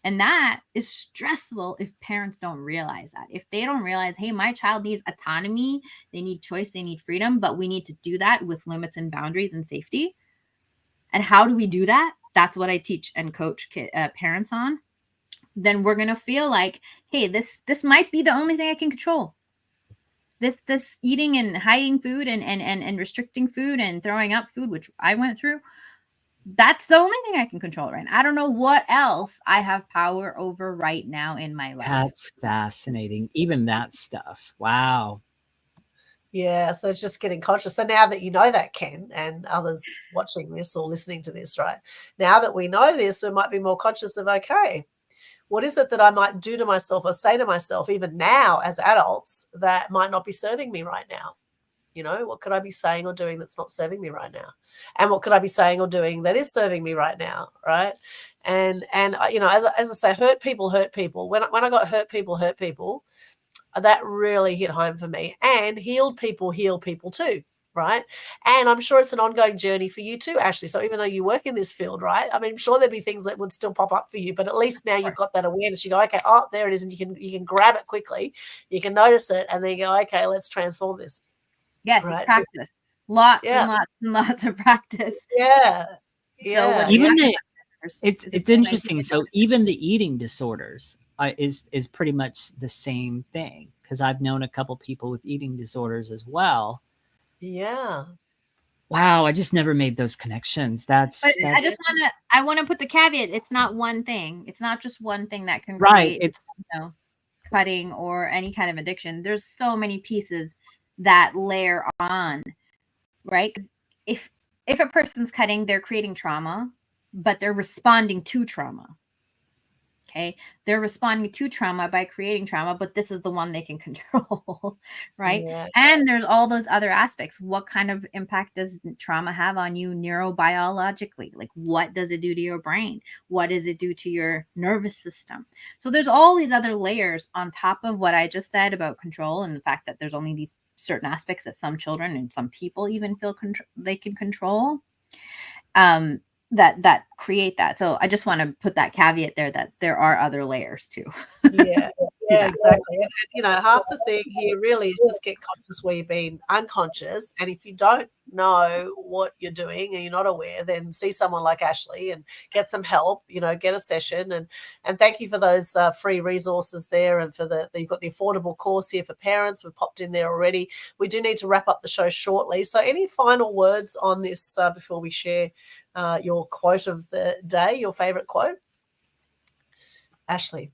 And that is stressful if parents don't realize that. If they don't realize, hey, my child needs autonomy, they need choice, they need freedom, but we need to do that with limits and boundaries and safety. And how do we do that? That's what I teach and coach parents on. Then we're going to feel like, hey, this might be the only thing I can control. This eating and hiding food and restricting food and throwing up food, which I went through, that's the only thing I can control right now. I don't know what else I have power over right now in my life. That's fascinating. Even that stuff. Wow. Yeah, so it's just getting conscious. So now that you know that, Ken, and others watching this or listening to this, right? Now that we know this, we might be more conscious of, okay, what is it that I might do to myself or say to myself, even now as adults, that might not be serving me right now? What could I be saying or doing that's not serving me right now? And what could I be saying or doing that is serving me right now, right? And as I say, hurt people. When I got hurt people, that really hit home for me. And healed people heal people too, right? And I'm sure it's an ongoing journey for you too, Ashley. So even though you work in this field, right? I mean, I'm sure there'd be things that would still pop up for you, but at least now you've got that awareness. You go, okay, oh, there it is, and you can grab it quickly. You can notice it, and then you go, okay, let's transform this. Yes, right? It's practice. Lots and lots of practice. Yeah. So even it's interesting. So even the eating disorders is pretty much the same thing, because I've known a couple people with eating disorders as well. Yeah. Wow, I just never made those connections. I want to put the caveat. It's not one thing. It's not just one thing that can create, it's cutting or any kind of addiction. There's so many pieces that layer on, right? If a person's cutting, they're creating trauma, but they're responding to trauma. Okay, they're responding to trauma by creating trauma, but this is the one they can control, right? Yeah. And there's all those other aspects. What kind of impact does trauma have on you neurobiologically? Like, what does it do to your brain? What does it do to your nervous system? So there's all these other layers on top of what I just said about control, and the fact that there's only these certain aspects that some children and some people even feel they can control. That create that. So I just want to put that caveat there, that there are other layers too. Yeah, exactly. And, half the thing here really is just get conscious where you've been unconscious. And if you don't know what you're doing and you're not aware, then see someone like Ashley and get some help, get a session. And thank you for those free resources there, and for you've got the affordable course here for parents. We've popped in there already. We do need to wrap up the show shortly. So any final words on this before we share your quote of the day, your favorite quote? Ashley.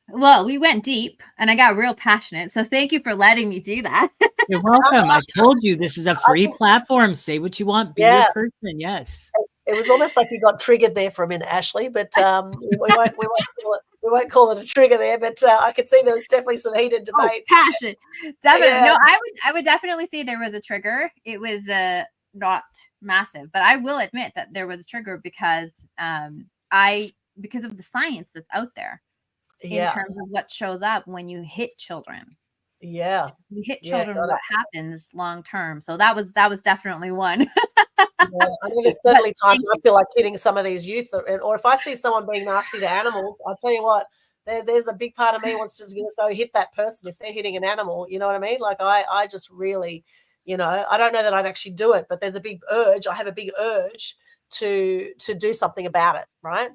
Well, we went deep and I got real passionate. So thank you for letting me do that. You're welcome. I told you this is a free platform. Say what you want. Be your person. Yes. It was almost like you got triggered there for a minute, Ashley, but we won't call it a trigger there, but I could see there was definitely some heated debate. Passion. Definitely. No, I would definitely say there was a trigger. It was not massive, but I will admit that there was a trigger because because of the science that's out there in terms of what shows up when you hit children. Yeah. You hit children, what happens long term. So that was definitely one. I think there's certainly times I feel like hitting some of these youth, or if I see someone being nasty to animals, I'll tell you what, there's a big part of me wants to just go hit that person if they're hitting an animal. You know what I mean? Like I just really, I don't know that I'd actually do it, but there's a big urge. I have a big urge to do something about it, right?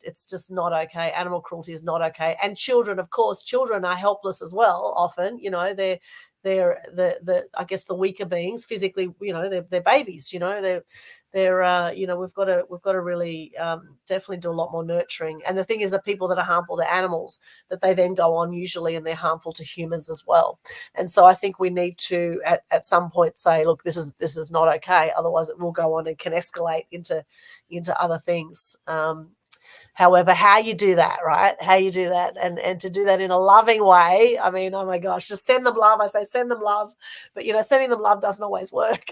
It's just not okay. Animal cruelty is not okay. And children, of course, children are helpless as well. Often, they're the I guess the weaker beings physically. They're babies. We've got to really definitely do a lot more nurturing. And the thing is, that people that are harmful to animals, that they then go on usually, and they're harmful to humans as well. And so I think we need to at some point say, look, this is not okay. Otherwise, it will go on and can escalate into other things. However, how you do that, right? How you do that, and to do that in a loving way. I mean, oh my gosh, just send them love. I say send them love, but sending them love doesn't always work.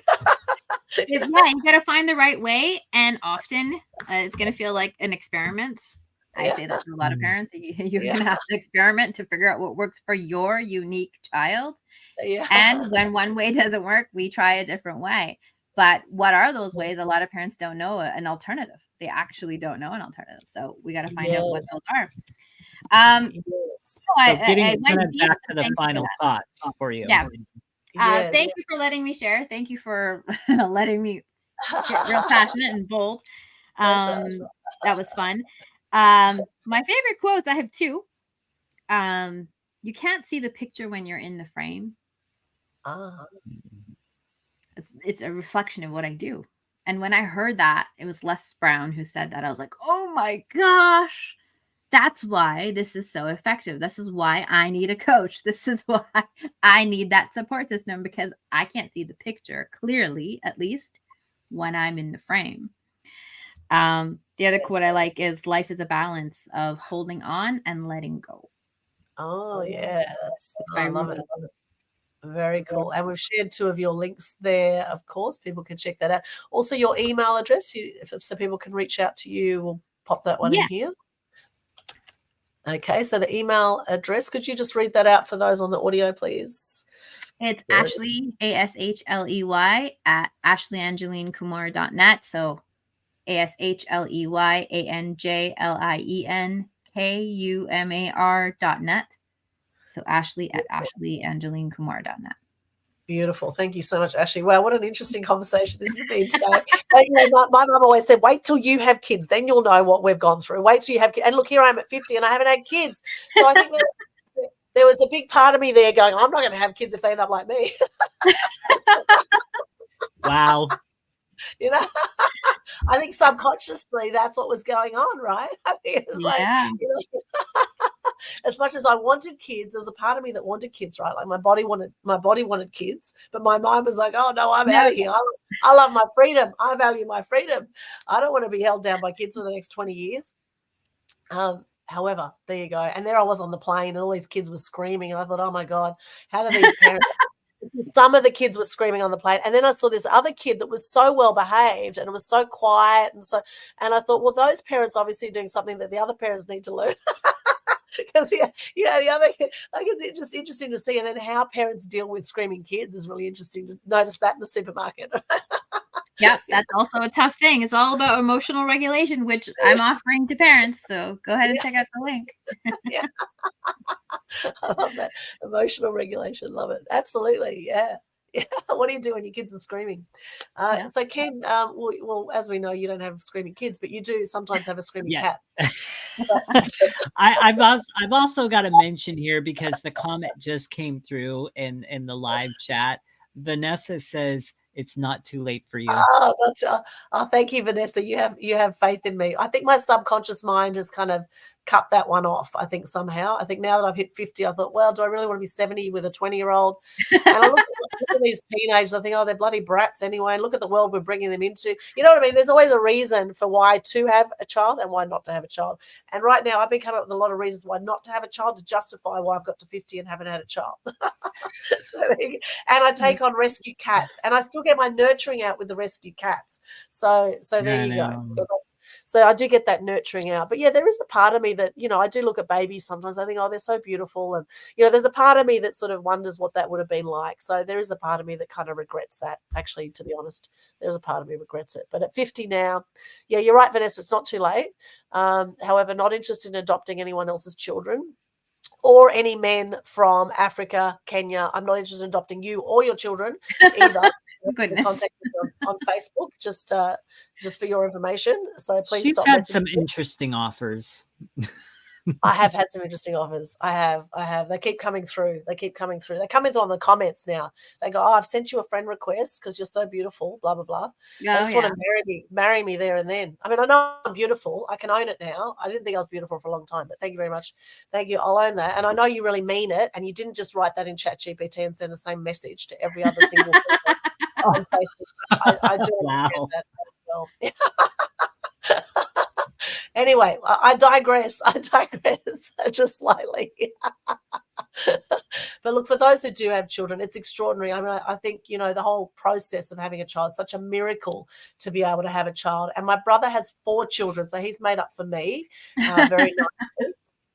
You got to find the right way, and often it's going to feel like an experiment. I say that to a lot of parents. You're going to have to experiment to figure out what works for your unique child. And when one way doesn't work, we try a different way. But what are those ways? A lot of parents don't know an alternative. They actually don't know an alternative. So we got to find out what those are. So getting back to the final thoughts for you. Yeah. Thank you for letting me share. Thank you for letting me get real passionate and bold. That was fun. My favorite quotes, I have two. You can't see the picture when you're in the frame. It's a reflection of what I do. And when I heard that, it was Les Brown who said that. I was like, oh my gosh, that's why this is so effective. This is why I need a coach. This is why I need that support system, because I can't see the picture clearly, at least when I'm in the frame. The other quote I like is, life is a balance of holding on and letting go. Oh, yes. I love it. Very cool. And we've shared two of your links there, of course. People can check that out. Also, your email address, so people can reach out to you. We'll pop that one in here. Okay, so the email address, could you just read that out for those on the audio, please? It's Ashley, ASHLEY, at ashleyangelinekumar.net. So ASHLEYANJLIENKUMAR.net. So Ashley at ashleyangelinekumar.net. Beautiful. Thank you so much, Ashley. Wow, what an interesting conversation this has been today. My mum always said, wait till you have kids, then you'll know what we've gone through. Wait till you have kids. And look, here I am at 50 and I haven't had kids. So I think there was a big part of me there going, I'm not going to have kids if they end up like me. Wow. I think subconsciously that's what was going on, right? I think it was as much as I wanted kids, there was a part of me that wanted kids, right? Like my body wanted kids, but my mind was like, oh no, I'm out of here. I love my freedom. I value my freedom. I don't want to be held down by kids for the next 20 years. However, there you go. And there I was on the plane and all these kids were screaming. And I thought, oh my God, how do these parents... Some of the kids were screaming on the plane. And then I saw this other kid that was so well behaved and it was so quiet. And I thought, well, those parents obviously are doing something that the other parents need to learn. Because the other kid, like, it's just interesting to see. And then how parents deal with screaming kids is really interesting to notice that in the supermarket. Yeah, that's also a tough thing. It's all about emotional regulation, which I'm offering to parents. So go ahead and check out the link. Yeah. I love that. Emotional regulation. Love it. Absolutely. Yeah. Yeah. What do you do when your kids are screaming? So Ken, well, as we know, you don't have screaming kids, but you do sometimes have a screaming cat. I've also got to mention here, because the comment just came through in the live chat. Vanessa says, it's not too late for you. Oh, gotcha. Oh, thank you, Vanessa. You have faith in me. I think my subconscious mind has kind of cut that one off. I think somehow. I think now that I've hit 50, I thought, well, do I really want to be 70 with a 20-year-old? And I look at these teenagers, I think, oh, they're bloody brats anyway. And look at the world we're bringing them into. You know what I mean? There's always a reason for why to have a child and why not to have a child. And right now, I've been coming up with a lot of reasons why not to have a child to justify why I've got to 50 and haven't had a child. And I take on rescue cats, and I still get my nurturing out with the rescue cats. So there you go. So I do get that nurturing out. But yeah, there is a part of me that, you know, I do look at babies sometimes. I think, oh, they're so beautiful. And, you know, there's a part of me that sort of wonders what that would have been like. So there is a part of me that kind of regrets that, actually, to be honest. There's a part of me regrets it. But at 50 now, yeah, you're right, Vanessa, it's not too late. However, not interested in adopting anyone else's children or any men from Africa, Kenya. I'm not interested in adopting you or your children either. Goodness. Contact me on Facebook, just for your information. So please She's stop had some messaging me. interesting offers. I have had some interesting offers. I have. They keep coming through. They keep coming through. They come in on the comments now. They go, oh, I've sent you a friend request because you're so beautiful, blah, blah, blah. I just want to marry me there and then. I mean, I know I'm beautiful. I can own it now. I didn't think I was beautiful for a long time, but thank you very much. Thank you. I'll own that. And I know you really mean it. And you didn't just write that in ChatGPT and send the same message to every other single person on Facebook. I do understand that as well. Anyway, I digress. Just slightly. But look, for those who do have children, it's extraordinary. I mean, I think, you know, the whole process of having a child, such a miracle to be able to have a child. And my brother has 4 children, so he's made up for me very nicely.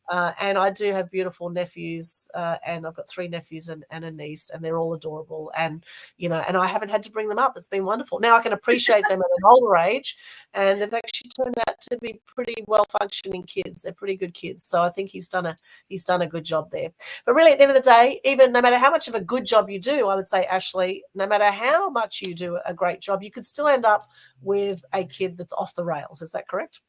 And I do have beautiful nephews, and I've got 3 nephews and a niece, and they're all adorable. And, you know, and I haven't had to bring them up. It's been wonderful. Now I can appreciate them at an older age, and they've actually turned out to be pretty well-functioning kids. They're pretty good kids. So I think he's done a good job there. But really, at the end of the day, even no matter how much of a good job you do, I would say, Ashley, no matter how much you do a great job, you could still end up with a kid that's off the rails. Is that correct?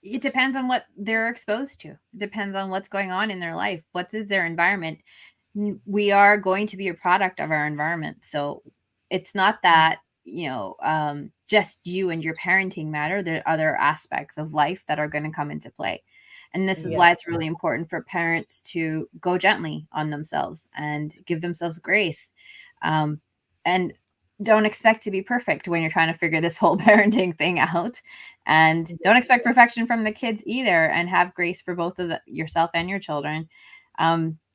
It depends on what they're exposed to. It depends on what's going on in their life. What is their environment? We are going to be a product of our environment. So it's not that, you know, just you and your parenting matter. There are other aspects of life that are going to come into play. And this is why it's really important for parents to go gently on themselves and give themselves grace. And don't expect to be perfect when you're trying to figure this whole parenting thing out. And don't expect perfection from the kids either, and have grace for both of yourself and your children.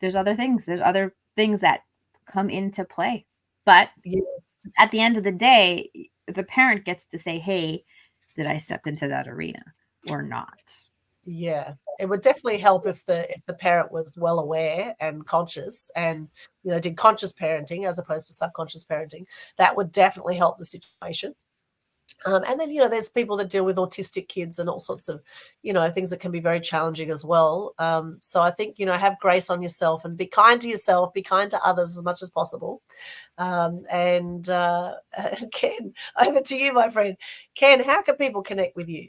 There's other things that come into play. But at the end of the day, the parent gets to say, hey, did I step into that arena or not? Yeah, it would definitely help if the parent was well aware and conscious, and, you know, did conscious parenting as opposed to subconscious parenting. That would definitely help the situation. And then, you know, there's people that deal with autistic kids and all sorts of, you know, things that can be very challenging as well. So I think, you know, have grace on yourself and be kind to yourself, be kind to others as much as possible. And Ken, over to you, my friend. Ken, how can people connect with you?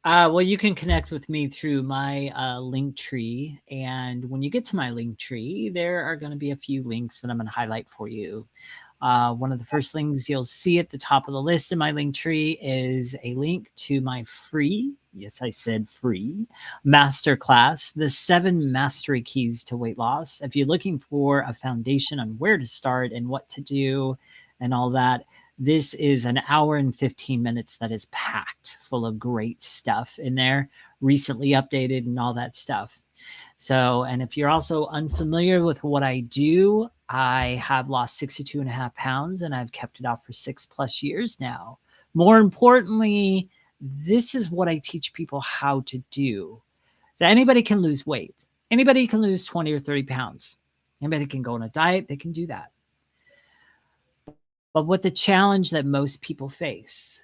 Well, you can connect with me through my link tree. And when you get to my link tree, there are going to be a few links that I'm going to highlight for you. One of the first things you'll see at the top of the list in my link tree is a link to my free, yes, I said free, masterclass, the 7 mastery keys to weight loss. If you're looking for a foundation on where to start and what to do and all that, this is an hour and 15 minutes that is packed full of great stuff in there, recently updated and all that stuff. So, and if you're also unfamiliar with what I do, I have lost 62.5 pounds and I've kept it off for 6+ years now. More importantly, this is what I teach people how to do. So anybody can lose weight. Anybody can lose 20 or 30 pounds. Anybody can go on a diet. They can do that. But what the challenge that most people face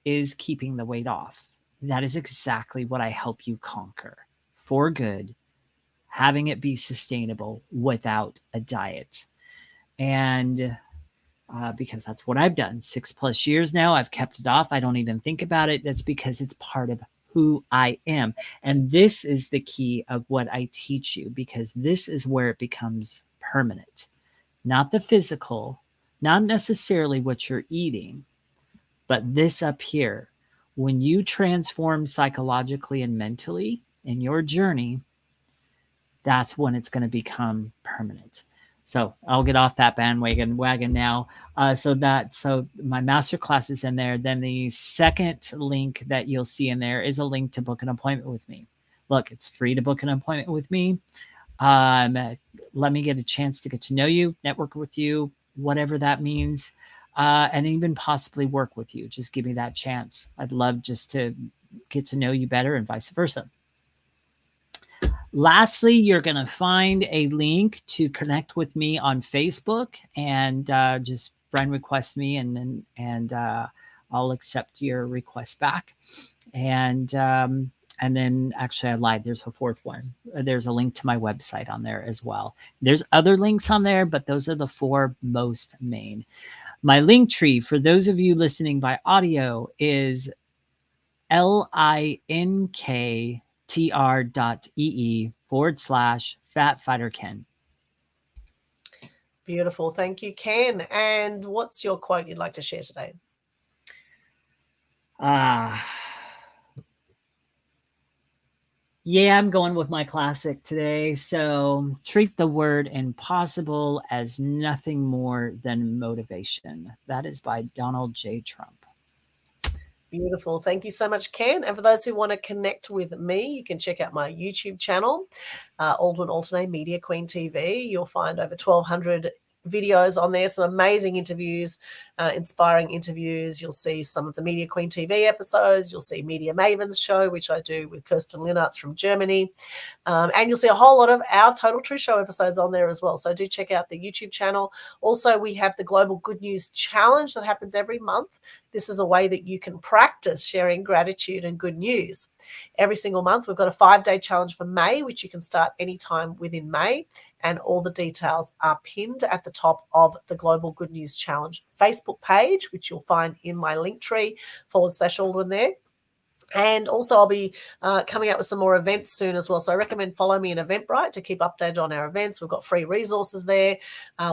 is keeping the weight off. That is exactly what I help you conquer for good, having it be sustainable without a diet. And because that's what I've done 6+ years now, I've kept it off. I don't even think about it. That's because it's part of who I am. And this is the key of what I teach you, because this is where it becomes permanent, not the physical, not necessarily what you're eating, but this up here. When you transform psychologically and mentally in your journey, that's when it's going to become permanent. So I'll get off that wagon now. So my masterclass is in there. Then the second link that you'll see in there is a link to book an appointment with me. Look, it's free to book an appointment with me. Let me get a chance to get to know you, network with you, whatever that means, and even possibly work with you. Just give me that chance. I'd love just to get to know you better and vice versa. Lastly, you're going to find a link to connect with me on Facebook, and just friend request me, and I'll accept your request back. And then actually I lied. There's a fourth one. There's a link to my website on there as well. There's other links on there, but those are the four most main. My link tree for those of you listening by audio is linktr.ee/FatFighterKen. Beautiful. Thank you, Ken. And what's your quote you'd like to share today? Yeah, I'm going with my classic today. So treat the word impossible as nothing more than motivation. That is by Donald J. Trump. Beautiful. Thank you so much, Ken. And for those who want to connect with me, you can check out my YouTube channel, Aldwin Alternate Media Queen TV. You'll find over 1,200 videos on there, some amazing interviews, inspiring interviews. You'll see some of the Media Queen TV episodes. You'll see Media Mavens show, which I do with Kirsten Linartz from Germany. And you'll see a whole lot of our Total Truth Show episodes on there as well. So do check out the YouTube channel. Also, we have the Global Good News Challenge that happens every month. This is a way that you can practice sharing gratitude and good news. Every single month, we've got a 5-day challenge for May, which you can start anytime within May. And all the details are pinned at the top of the Global Good News Challenge Facebook page, which you'll find in my link tree /Aldwin there. And also I'll be coming out with some more events soon as well. So I recommend follow me in Eventbrite to keep updated on our events. We've got free resources there.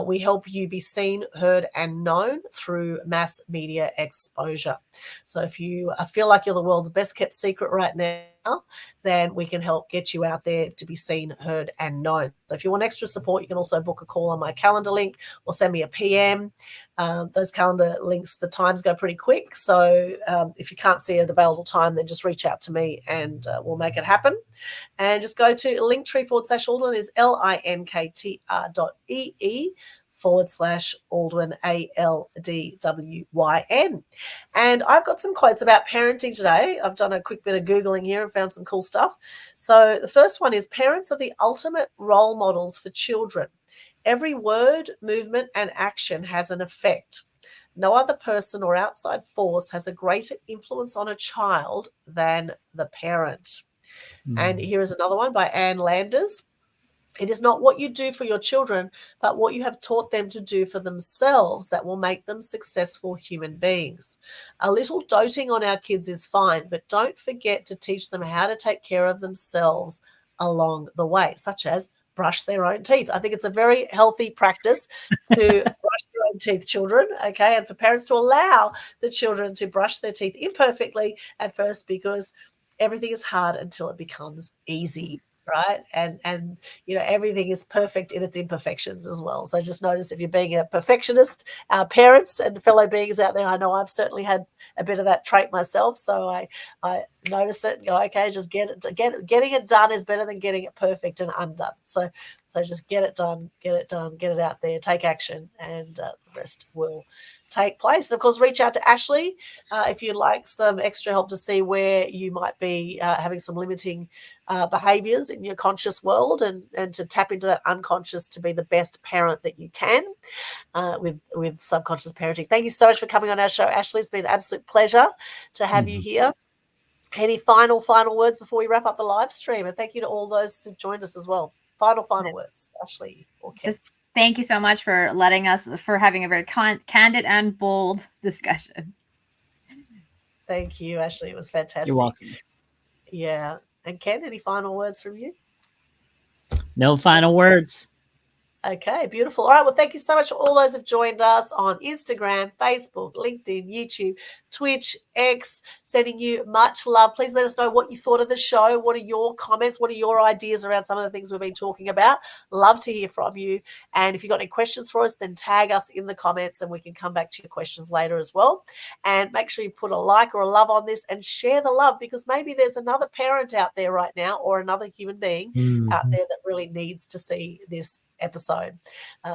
We help you be seen, heard, and known through mass media exposure. So if you feel like you're the world's best kept secret right now, then we can help get you out there to be seen, heard, and known. So if you want extra support, you can also book a call on my calendar link or send me a PM. Those calendar links, the times go pretty quick. So if you can't see an available time, then just reach out to me and we'll make it happen. And just go to linktree /Aldwin. There's linktr.ee/Aldwin, ALDWYN. And I've got some quotes about parenting today. I've done a quick bit of Googling here and found some cool stuff. So the first one is, parents are the ultimate role models for children. Every word, movement, and action has an effect. No other person or outside force has a greater influence on a child than the parent. And here is another one by Anne Landers. It is not what you do for your children, but what you have taught them to do for themselves that will make them successful human beings. A little doting on our kids is fine, but don't forget to teach them how to take care of themselves along the way, such as brush their own teeth. I think it's a very healthy practice to brush your own teeth, children, okay, and for parents to allow the children to brush their teeth imperfectly at first, because everything is hard until it becomes easy. Right. And, you know, everything is perfect in its imperfections as well. So just notice if you're being a perfectionist, our parents and fellow beings out there, I know I've certainly had a bit of that trait myself. So I notice it and go, okay, just getting it done is better than getting it perfect and undone. So just get it done, get it out there, take action, and the rest will take place. And of course, reach out to Ashley if you'd like some extra help to see where you might be having some limiting behaviors in your conscious world, and to tap into that unconscious to be the best parent that you can with subconscious parenting. Thank you so much for coming on our show, Ashley. It's been an absolute pleasure to have you here. Any final words before we wrap up the live stream? And thank you to all those who've joined us as well. Final words, Ashley or Ken. Just thank you so much for having a very candid and bold discussion. Thank you, Ashley. It was fantastic. You're welcome. Yeah. And Ken, any final words from you? No final words. Okay, beautiful. All right. Well, thank you so much for all those who've joined us on Instagram, Facebook, LinkedIn, YouTube, Twitch, X. Sending you much love. Please let us know what you thought of the show. What are your comments? What are your ideas around some of the things we've been talking about? Love to hear from you. And if you've got any questions for us, then tag us in the comments and we can come back to your questions later as well. And make sure you put a like or a love on this and share the love, because maybe there's another parent out there right now or another human being out there that really needs to see this episode.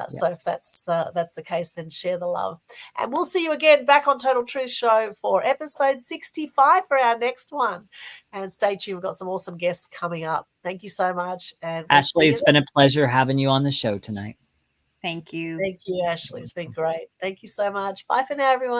So if that's the case, then share the love. And we'll see you again back on Total Truth Show for episode 65 for our next one. And stay tuned. We've got some awesome guests coming up. Thank you so much. And Ashley, it's been a pleasure having you on the show tonight. Thank you. Thank you, Ashley. It's been great. Thank you so much. Bye for now, everyone.